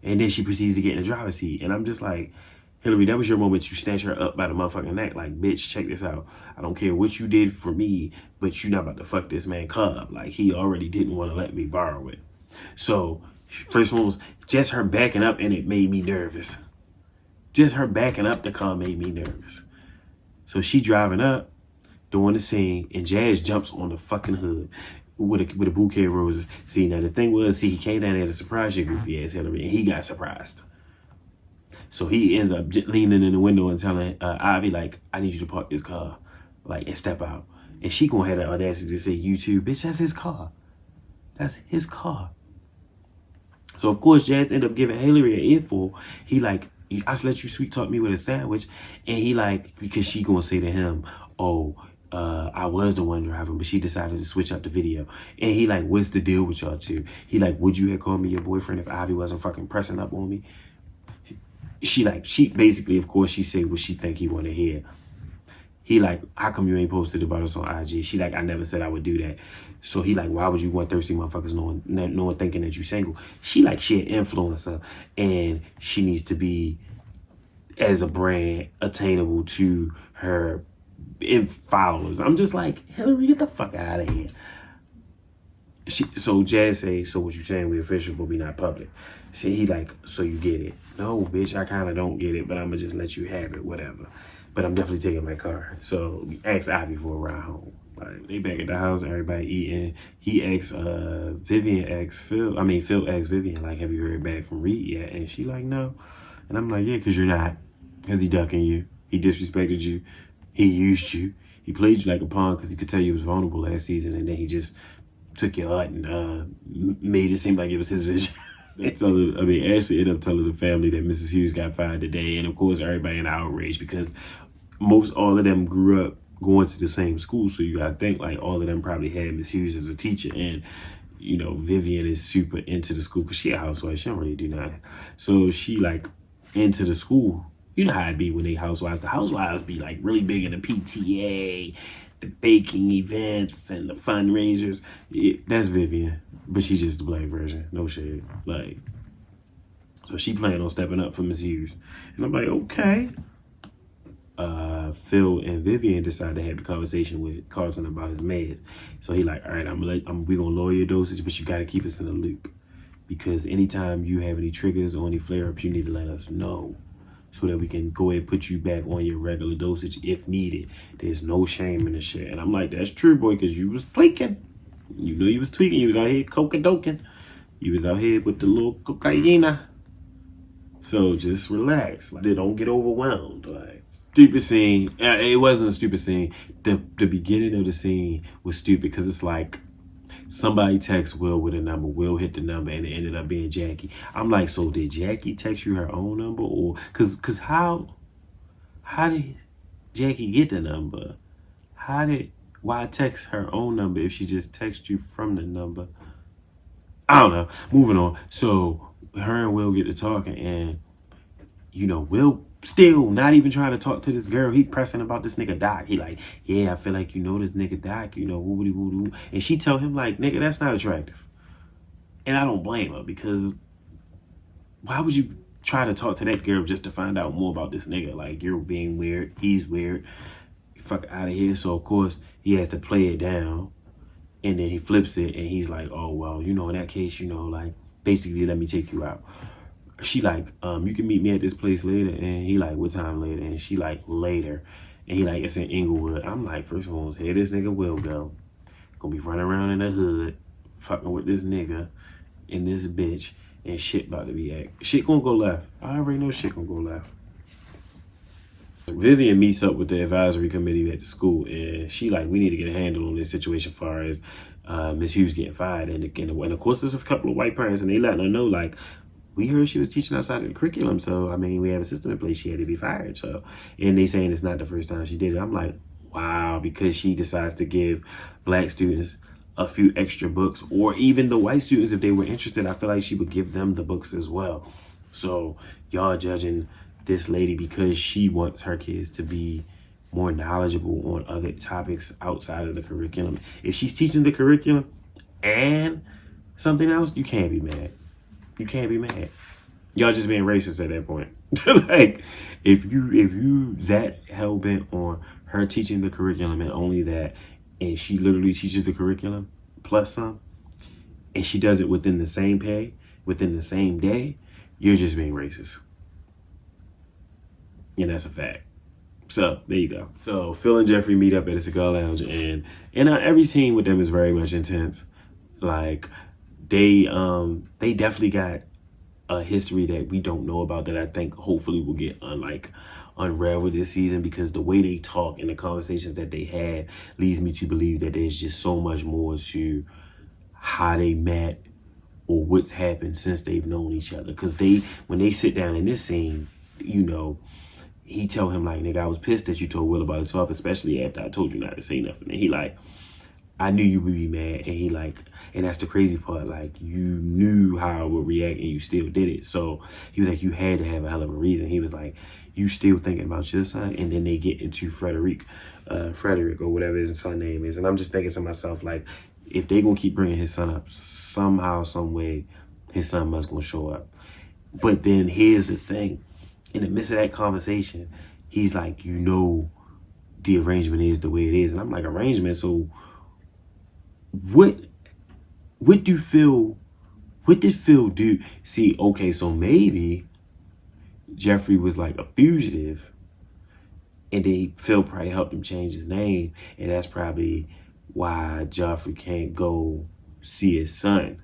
and then she proceeds to get in the driver's seat. And I'm just like, Hillary, that was your moment. You snatch her up by the motherfucking neck. Like, bitch, check this out. I don't care what you did for me, but you not about to fuck this man car up. Like, he already didn't want to let me borrow it. So, first one was just her backing up, and it made me nervous. Just her backing up the car made me nervous. So she driving up, doing the scene, and Jazz jumps on the fucking hood with a bouquet of roses. See, now the thing was, he came down there to surprise you, goofy ass Hillary, and he got surprised. So he ends up leaning in the window and telling Ivy, like, I need you to park this car, like, and step out. And she gonna have the audacity to say, you too, bitch, that's his car. That's his car. So, of course, Jazz ended up giving Hillary an earful. He like, I just let you sweet talk me with a sandwich. And he like, because she gonna say to him, oh, I was the one driving, but she decided to switch up the video. And he like, what's the deal with y'all two? He like, would you have called me your boyfriend if Ivy wasn't fucking pressing up on me? She basically, of course, she said what she think he want to hear. He like, how come you ain't posted about us on IG? She like, I never said I would do that. So he like, why would you want thirsty motherfuckers knowing thinking that you single? She like, she an influencer, and she needs to be, as a brand, attainable to her followers. I'm just like, Hillary, get the fuck out of here. So Jazz say, so what you saying, we official, but we not public. See, he like, so you get it. No, bitch, I kind of don't get it, but I'm going to just let you have it, whatever. But I'm definitely taking my car. So ask Ivy for a ride home. Like, Like, they back at the house, everybody eating. He asks, Phil asks Vivian, like, have you heard back from Reed yet? And she like, no. And I'm like, yeah, because you're not. Because he ducking you. He disrespected you. He used you. He played you like a pawn because he could tell you was vulnerable last season, and then he just took your heart and made it seem like it was his vision. Ashley ended up telling the family that Mrs. Hughes got fired today, and of course everybody in outrage because most all of them grew up going to the same school, so you gotta think like all of them probably had Miss Hughes as a teacher, and you know Vivian is super into the school because she a housewife, she don't really do nothing, so she like into the school. You know how it be when they housewives. The housewives be like really big in the PTA, the baking events, and the fundraisers. That's Vivian, but she's just the black version. No shade. Like, so she planning on stepping up for Miss Hughes, and I'm like, okay. Phil and Vivian decided to have the conversation with Carlton about his meds. So he like, all right, we gonna lower your dosage, but you gotta keep us in the loop because anytime you have any triggers or any flare-ups, you need to let us know, so that we can go ahead and put you back on your regular dosage if needed. There's no shame in the shit. And I'm like, that's true, boy, because you was tweaking. You know you was tweaking. You was out here coca-doking. You was out here with the little cocaine. So just relax. Like, don't get overwhelmed. Like, stupid scene. It wasn't a stupid scene. The beginning of the scene was stupid because it's like, somebody texts Will with a number. Will hit the number and it ended up being Jackie. I'm like, so did Jackie text you her own number? Or cause how did Jackie get the number? Why text her own number if she just texted you from the number? I don't know. Moving on. So her and Will get to talking, and you know, Will still not even trying to talk to this girl. He pressing about this nigga Doc. He like, yeah, I feel like you know this nigga Doc, you know, woody woo. And she tell him like, nigga, that's not attractive. And I don't blame her, because why would you try to talk to that girl just to find out more about this nigga? Like, you're being weird. He's weird. Fuck out of here. So of course he has to play it down, and then he flips it and he's like, oh well, you know, in that case, you know, like, basically let me take you out. She like, you can meet me at this place later. And he like, what time later? And she like, later. And he like, it's in Inglewood. I'm like, first of all, here this nigga Will go. Gonna be running around in the hood, fucking with this nigga and this bitch, and shit about to be act. Shit gonna go left. I already know shit gonna go left. Vivian meets up with the advisory committee at the school, and she like, we need to get a handle on this situation as far as Miss Hughes getting fired. And of course, there's a couple of white parents, and they letting her know like, we heard she was teaching outside of the curriculum, so I mean, we have a system in place. She had to be fired. So, and they saying it's not the first time she did it. I'm like, wow, because she decides to give black students a few extra books, or even the white students, if they were interested, I feel like she would give them the books as well. So y'all judging this lady because she wants her kids to be more knowledgeable on other topics outside of the curriculum. If she's teaching the curriculum and something else, you can't be mad. You can't be mad. Y'all just being racist at that point. Like, if you that hell bent on her teaching the curriculum and only that, and she literally teaches the curriculum plus some, and she does it within the same pay, within the same day, you're just being racist. And that's a fact. So there you go. So Phil and Jeffrey meet up at a cigar lounge, and every scene with them is very much intense. Like, they definitely got a history that we don't know about that I think hopefully will get unraveled this season, because the way they talk and the conversations that they had leads me to believe that there's just so much more to how they met or what's happened since they've known each other. Because when they sit down in this scene, you know, he tell him like, nigga, I was pissed that you told Will about himself, especially after I told you not to say nothing. And he like, I knew you would be mad. And he like, and that's the crazy part, like, you knew how I would react and you still did it. So he was like, you had to have a hell of a reason. He was like, you still thinking about your son? And then they get into Frederick or whatever his son name is. And I'm just thinking to myself, like, if they gonna keep bringing his son up, somehow, some way, his son must gonna show up. But then here's the thing. In the midst of that conversation, he's like, you know, the arrangement is the way it is. And I'm like, arrangement? So what did Phil do? See, okay, so maybe Jeffrey was like a fugitive, and then Phil probably helped him change his name, and that's probably why Joffrey can't go see his son.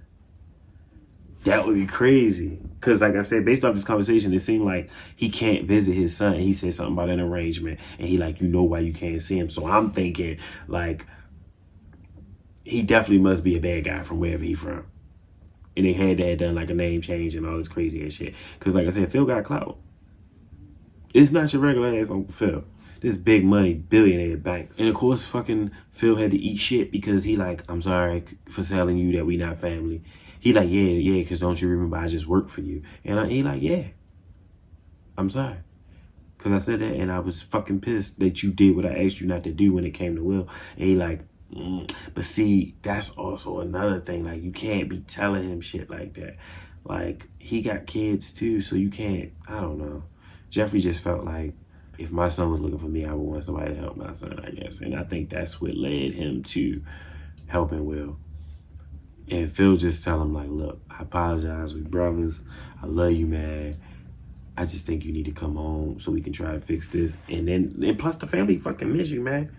That would be crazy. Because like I said, based off this conversation, it seemed like he can't visit his son. He said something about an arrangement. And he like, you know why you can't see him. So I'm thinking like, he definitely must be a bad guy from wherever he from. And they had that done like a name change and all this crazy ass shit. Because like I said, Phil got clout. It's not your regular ass Uncle Phil. This big money billionaire banks. And of course, fucking Phil had to eat shit because he like, I'm sorry for telling you that we not family. He like, yeah, because don't you remember I just worked for you? And he like, yeah, I'm sorry. Because I said that and I was fucking pissed that you did what I asked you not to do when it came to Will. And he like, but see, that's also another thing. Like, you can't be telling him shit like that. Like, he got kids too, so you can't, I don't know. Jeffrey just felt like if my son was looking for me, I would want somebody to help my son, I guess. And I think that's what led him to helping Will. And Phil just tell him like, look, I apologize, we brothers. I love you, man. I just think you need to come home so we can try to fix this. And plus the family fucking miss you, man.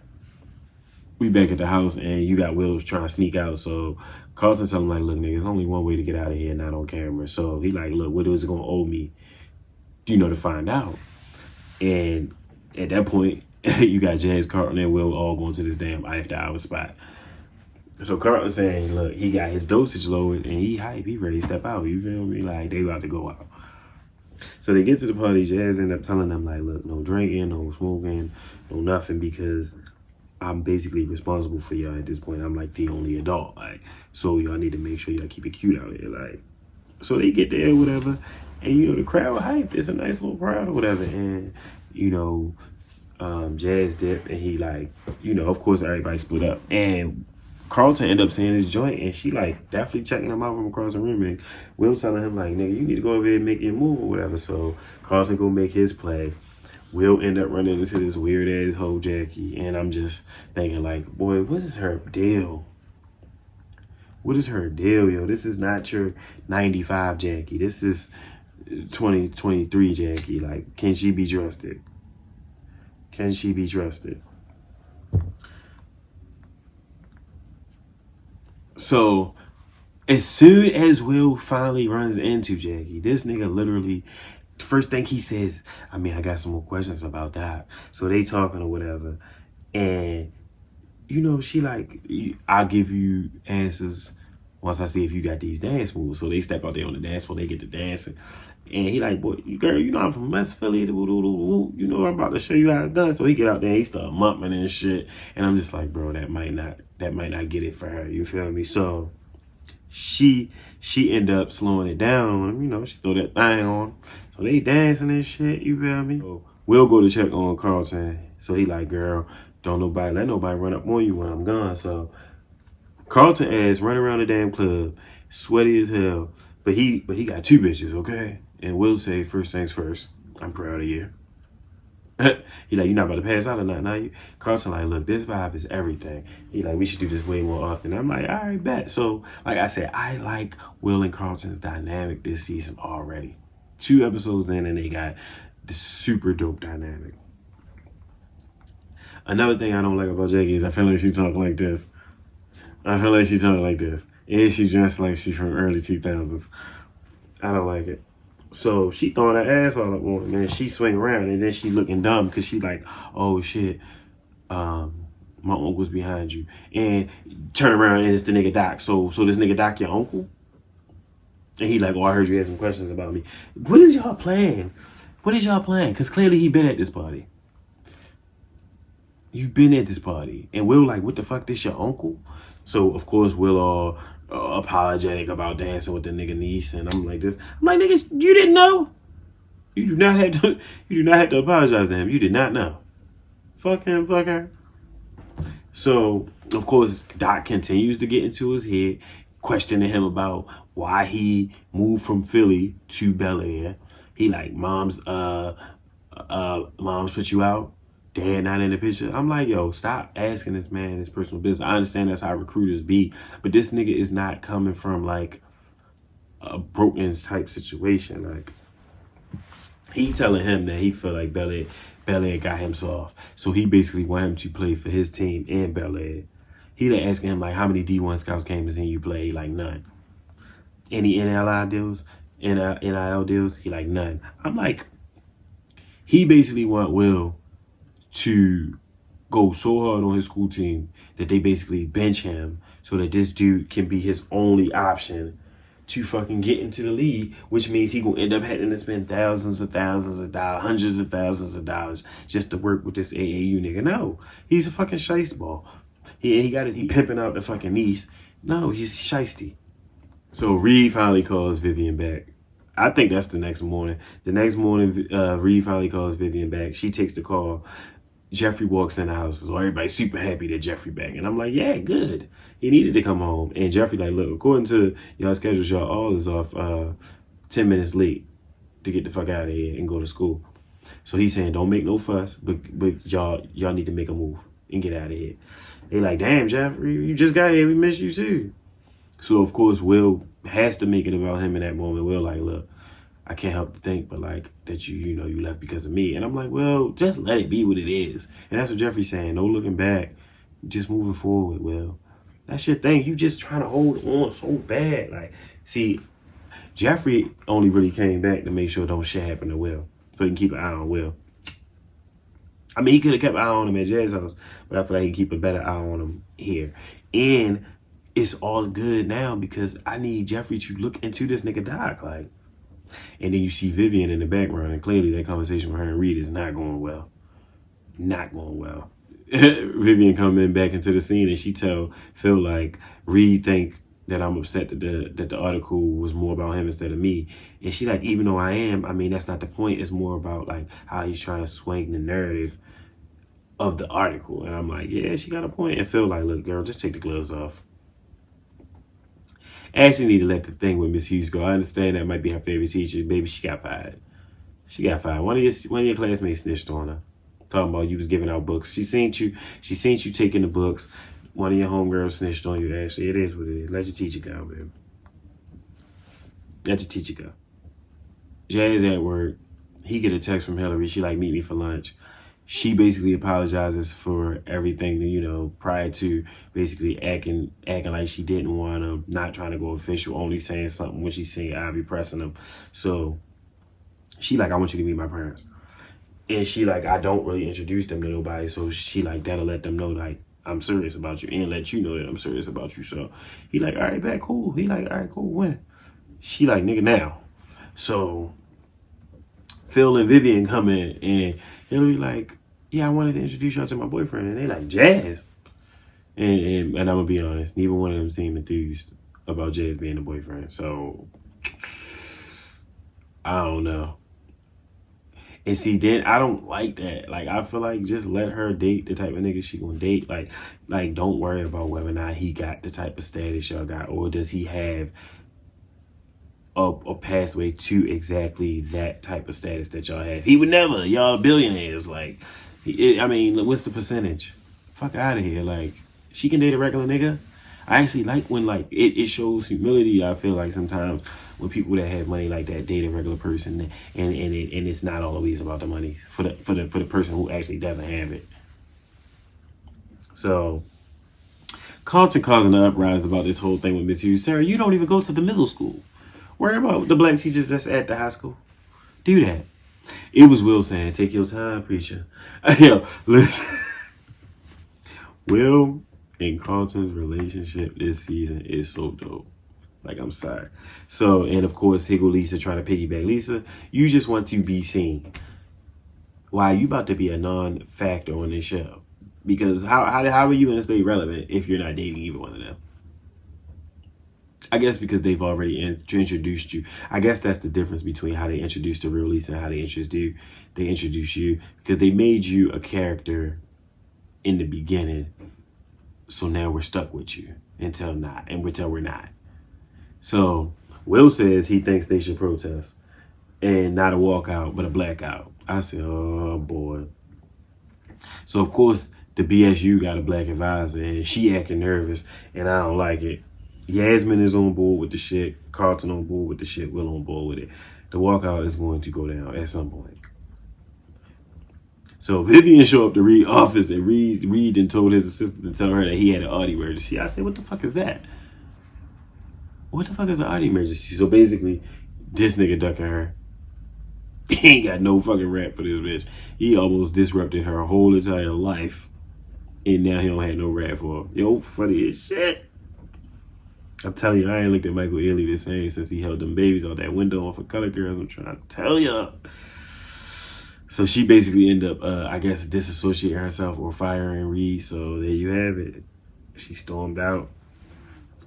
We back at the house and you got Will trying to sneak out. So Carlton tell him like, look, nigga, there's only one way to get out of here, not on camera. So he like, look, what is it gonna owe me, to find out? And at that point, you got Jazz, Carlton, and Will all going to this damn after-hour spot. So Carlton saying, look, he got his dosage lowered and he hype, he ready to step out. You feel me? Like, they about to go out. So they get to the party. Jazz end up telling them, like, look, no drinking, no smoking, no nothing, because I'm basically responsible for y'all at this point. I'm like the only adult. Like, so y'all need to make sure y'all keep it cute out here. Like, so they get there, whatever. And, the crowd hype. It's a nice little crowd or whatever. And, Jazz dip and he like, of course everybody split up. And Carlton ended up seeing his joint and she like definitely checking him out from across the room and Will telling him like, nigga, you need to go over there and make your move or whatever. So Carlton go make his play. Will end up running into this weird ass hoe Jackie. And I'm just thinking like, boy, what is her deal? What is her deal, yo? This is not your 95 Jackie. This is 2023 Jackie. Like, can she be trusted? Can she be trusted? So, as soon as Will finally runs into Jackie, this nigga literally, first thing he says, I got some more questions about that. So they talking or whatever. And, she like, I'll give you answers once I see if you got these dance moves. So they step out there on the dance floor, they get to dancing. And he like, boy, girl, I'm from West Philly. I'm about to show you how it's done. So he get out there and he start mumping and shit. And I'm just like, bro, that might not get it for her. You feel me? So she end up slowing it down. She throw that thing on. So they dancing and shit. You feel me? So we'll go to check on Carlton. So he like, girl, let nobody run up on you when I'm gone. So Carlton ass run around the damn club, sweaty as hell. But he got two bitches, okay? And Will say, first things first, I'm proud of you. He like, you not about to pass out or nothing, are you? Carlton like, look, this vibe is everything. He like, we should do this way more often. I'm like, all right, bet. So, like I said, I like Will and Carlton's dynamic this season already. 2 episodes in and they got this super dope dynamic. Another thing I don't like about Jackie is I feel like she talk like this. And she dressed like she's from early 2000s. I don't like it. So she throwing her ass all up on him and she swing around and then she looking dumb because she like, oh shit, my uncle's behind you. And turn around and it's the nigga Doc. So this nigga Doc your uncle? And he like, oh, I heard you had some questions about me. What is y'all playing? Because clearly he been at this party. You've been at this party. And Will like, what the fuck, this your uncle? So, of course, Will all apologetic about dancing with the nigga niece. And I'm like, nigga, you didn't know? You do not have to apologize to him. You did not know. Fuck him, fuck her. So, of course, Doc continues to get into his head, questioning him about why he moved from Philly to Bel-Air. He like, mom's put you out? Dad not in the picture. I'm like, yo, stop asking this man his personal business. I understand that's how recruiters be, but this nigga is not coming from like a broken type situation. Like, he telling him that he feel like Bel-Air got him soft. So he basically want him to play for his team in Bel-Air. He like asking him like, how many D1 scouts came and seen you play? He like, none. Any NLI deals, NIL deals? He like, none. I'm like, he basically want Will to go so hard on his school team that they basically bench him so that this dude can be his only option to fucking get into the league, which means he gonna end up having to spend thousands of dollars, hundreds of thousands of dollars just to work with this AAU nigga. No, he's a fucking shiesty ball. He pimping out the fucking niece. No, he's shiesty. So Reed finally calls Vivian back. I think that's the next morning. The next morning, Reed finally calls Vivian back. She takes the call. Jeffrey walks in the house. So everybody's super happy that Jeffrey back. And I'm like, yeah, good. He needed to come home. And Jeffrey like, look, according to y'all schedules, y'all all is off 10 minutes late to get the fuck out of here and go to school. So he's saying, don't make no fuss, but y'all need to make a move and get out of here. They like, damn, Jeffrey, you just got here. We miss you too. So, of course, Will has to make it about him in that moment. Will like, look, I can't help to think, but like that you left because of me. And I'm like, well, just let it be what it is. And that's what Jeffrey's saying. No looking back, just moving forward, Will. That's your thing. You just trying to hold on so bad. Like, see, Jeffrey only really came back to make sure don't shit happen to Will. So he can keep an eye on Will. I mean, he could have kept an eye on him at Jazz House, but I feel like he can keep a better eye on him here. And it's all good now because I need Jeffrey to look into this nigga Doc. Like, and then you see Vivian in the background, and clearly that conversation with her and Reed is not going well. Not going well. Vivian coming back into the scene, and she tell Phil like, Reed think that I'm upset that the article was more about him instead of me. And she like, even though I am, I mean, that's not the point. It's more about like how he's trying to swing the narrative of the article. And I'm like, yeah, she got a point. And Phil like, look, girl, just take the gloves off. Actually need to let the thing with Miss Hughes go. I understand that might be her favorite teacher. Baby, she got fired. She got fired. One of your classmates snitched on her. Talking about you was giving out books. She seen you taking the books. One of your homegirls snitched on you, Ashley. It is what it is. Let your teacher go, baby. Let your teacher go. Jazz at work. He get a text from Hillary. She like, meet me for lunch. She basically apologizes for everything, prior to basically acting like she didn't want him, not trying to go official, only saying something when she's seeing Ivy pressing him. So she like, I want you to meet my parents. And she like, I don't really introduce them to nobody. So she like, that'll let them know like, I'm serious about you and let you know that I'm serious about you. So he like, all right, bet, cool. He like, all right, cool, when? She like, nigga, now. So Phil and Vivian come in and Hillary like, yeah, I wanted to introduce y'all to my boyfriend. And they like, Jazz. And I'm going to be honest, neither one of them seem enthused about Jazz being a boyfriend. So I don't know. And see, then I don't like that. Like, I feel like just let her date the type of nigga she gonna date. Like don't worry about whether or not he got the type of status y'all got, or does he have a pathway to exactly that type of status that y'all have. He would never. Y'all billionaires. Like, what's the percentage? Fuck out of here. Like, she can date a regular nigga. I actually like when like it shows humility. I feel like sometimes when people that have money like that date a regular person, and it's not always about the money for the person who actually doesn't have it. So Carlton causing an uprising about this whole thing with Miss Hughes. Sarah, you don't even go to the middle school. Worry about the black teachers that's at the high school. Do that. It was Will saying, take your time, preacher. Yo, listen. Will and Carlton's relationship this season is so dope. Like, I'm sorry. So, and of course, Higgle Lisa trying to piggyback Lisa. You just want to be seen. Why, you about to be a non-factor on this show. Because how are you going to stay relevant if you're not dating either one of them? I guess because they've already introduced you. I guess that's the difference between how they introduced the real Lisa and how they introduce you. Because they made you a character in the beginning. So now we're stuck with you until we're not. So Will says he thinks they should protest. And not a walkout, but a blackout. I said, oh boy. So of course, the BSU got a black advisor and she acting nervous and I don't like it. Yasmin is on board with the shit. Carlton on board with the shit. Will on board with it. The walkout is going to go down at some point. So Vivian showed up to Reed's office, and Reed then told his assistant to tell her that he had an audio emergency. I said, what the fuck is that? What the fuck is an audio emergency? So basically, this nigga ducking her. He ain't got no fucking rap for this bitch. He almost disrupted her whole entire life. And now he don't have no rap for her. Yo, funny as shit. I'm telling you, I ain't looked at Michael Ealy the same since he held them babies out that window off of Color Girls. I'm trying to tell ya. So she basically ended up, I guess, disassociating herself or firing Reed. So there you have it. She stormed out.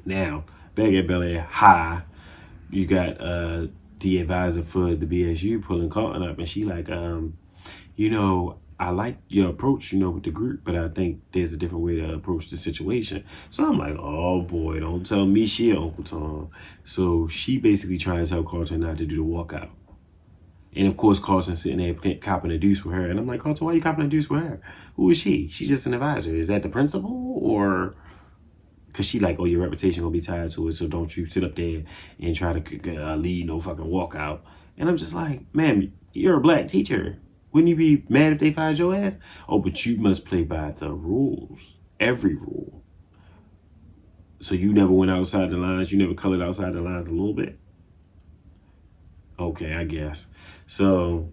Now, back at Bel-Air High, you got the advisor for the BSU pulling Carlton up, and she like, you know, I like your approach, you know, with the group, but I think there's a different way to approach the situation. So I'm like, oh boy, don't tell me shit, Uncle Tom. So she basically trying to tell Carlton not to do the walkout. And of course, Carlton's sitting there copping a deuce with her. And I'm like, Carlton, why are you copping a deuce with her? Who is she? She's just an advisor. Is that the principal? Or... Because she like, oh, your reputation gonna be tied to it, so don't you sit up there and try to lead no fucking walkout. And I'm just like, ma'am, you're a black teacher. Wouldn't you be mad if they fired your ass? Oh, but you must play by the rules. Every rule. So you never went outside the lines? You never colored outside the lines a little bit? Okay, I guess. So...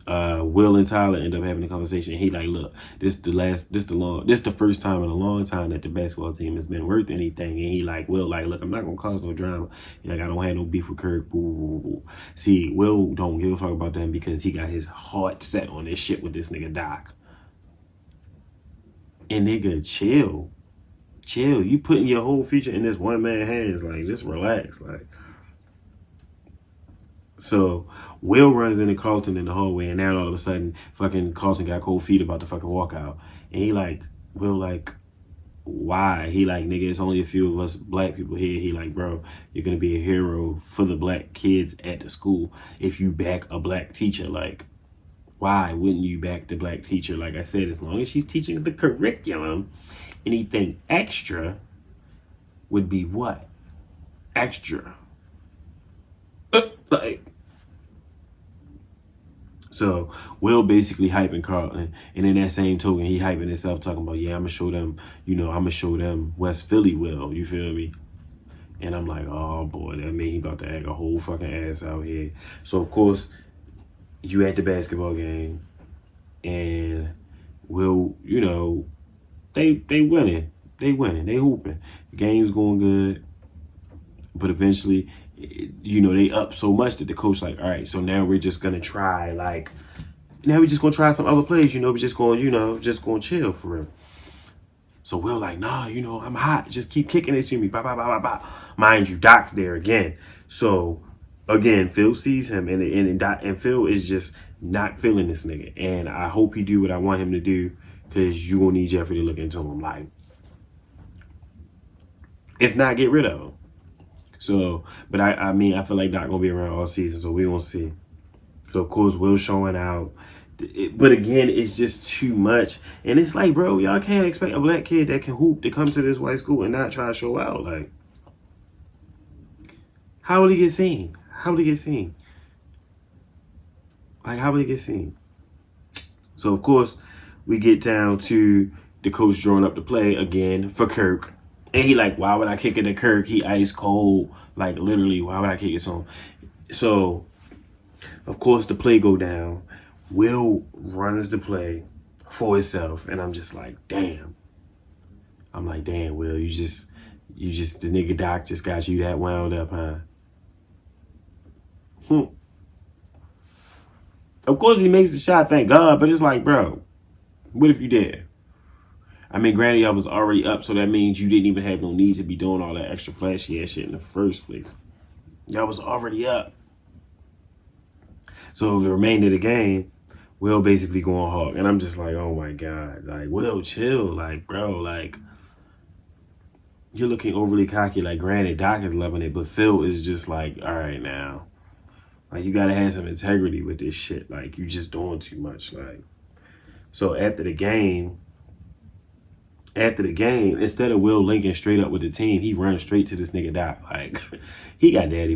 Will and Tyler end up having a conversation. He like, look, this the first time in a long time that the basketball team has been worth anything. And he like, Will like, look, I'm not gonna cause no drama. He like, I don't have no beef with Kirk. Boo, boo, boo. See, Will don't give a fuck about them because he got his heart set on this shit with this nigga Doc. And nigga, chill. You putting your whole future in this one man hands. Like, just relax. Like. So Will runs into Carlton in the hallway, and now all of a sudden, fucking Carlton got cold feet about to fucking walk out. And he like, Will like, why? He like, nigga, it's only a few of us black people here. He like, bro, you're gonna be a hero for the black kids at the school if you back a black teacher. Like, why wouldn't you back the black teacher? Like I said, as long as she's teaching the curriculum, anything extra would be what? Extra. Like, so Will basically hyping Carlton, and in that same token, he hyping himself, talking about, yeah, I'm gonna show them, you know, I'm gonna show them West Philly Will, you feel me? And I'm like, oh boy, that mean he about to act a whole fucking ass out here. So of course, you at the basketball game, and Will, you know, they winning, they hooping, the game's going good, but eventually, you know, they up so much that the coach like, all right, so now we're just gonna try, like, now we're just gonna try some other plays, you know, we're just going, you know, just gonna chill for real. So Will like, nah, you know, I'm hot, just keep kicking it to me, blah, blah, blah, blah, blah. Mind you, Doc's there again. So again, Phil sees him, and Phil is just not feeling this nigga, and I hope he do what I want him to do, because you gonna need Jeffrey to look into him, like, if not, get rid of him. So, but I mean, I feel like Doc gonna be around all season, so we gonna see. So of course, Will showing out, but again, it's just too much, and it's like, bro, y'all can't expect a black kid that can hoop to come to this white school and not try to show out. Like, how will he get seen? How will he get seen? Like, how will he get seen? So of course, we get down to the coach drawing up the play again for Kirk. And he like, why would I kick it to Kirk? He ice cold. Like, literally, why would I kick it to him? So, of course, the play go down. Will runs the play for himself. And I'm just like, damn. I'm like, damn, Will, you just, the nigga Doc just got you that wound up, huh? Of course, he makes the shot, thank God. But it's like, bro, what if you did? I mean, granted, y'all was already up, so that means you didn't even have no need to be doing all that extra flashy ass shit in the first place. Y'all was already up. So the remainder of the game, Will basically going hog. And I'm just like, oh my God. Like, Will, chill. Like, bro, like, you're looking overly cocky. Like, granted, Doc is loving it, but Phil is just like, all right now. Like, you gotta have some integrity with this shit. Like, you just doing too much. Like, so after the game, instead of Will linking straight up with the team, he runs straight to this nigga Doc. Like, he got daddy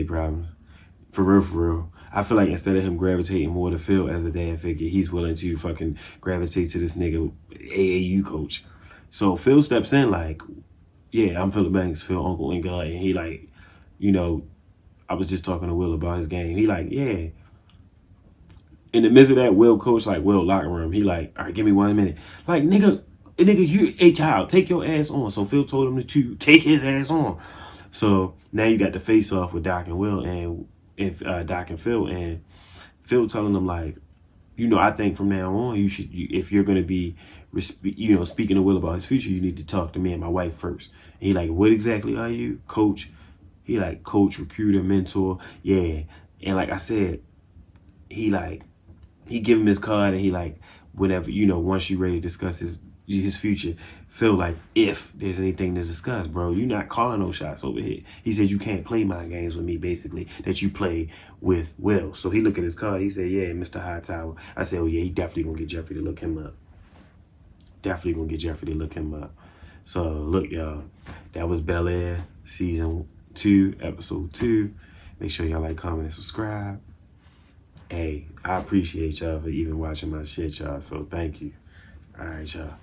problems. For real, for real. I feel like instead of him gravitating more to Phil as a dad figure, he's willing to fucking gravitate to this nigga AAU coach. So Phil steps in like, yeah, I'm Philip Banks, Phil Uncle and God. And he like, you know, I was just talking to Will about his game. He like, yeah. In the midst of that, Will coach like Will locker room. He like, all right, give me 1 minute. Like, nigga, you a child, take your ass on. So Phil told him to take his ass on. So now you got the face off with Doc and Will and Doc and Phil, and Phil telling them like, you know, I think from now on you should, if you're gonna be, you know, speaking to Will about his future, you need to talk to me and my wife first. And he like, what exactly are you, coach? He like, coach, recruiter, mentor, yeah. And like I said, he give him his card, and he like, whenever, you know, once you ready to discuss his future, feel like if there's anything to discuss, bro, you not calling no shots over here. He said you can't play mind games with me, basically, that you play with Will. So he looked at his card. He said, yeah, Mr. Hightower. I said, oh yeah, he definitely gonna get Jeffrey to look him up. Definitely gonna get Jeffrey to look him up. So look, y'all, that was Bel-Air season 2, episode 2. Make sure y'all like, comment, and subscribe. Hey, I appreciate y'all for even watching my shit, y'all. So thank you. All right, y'all.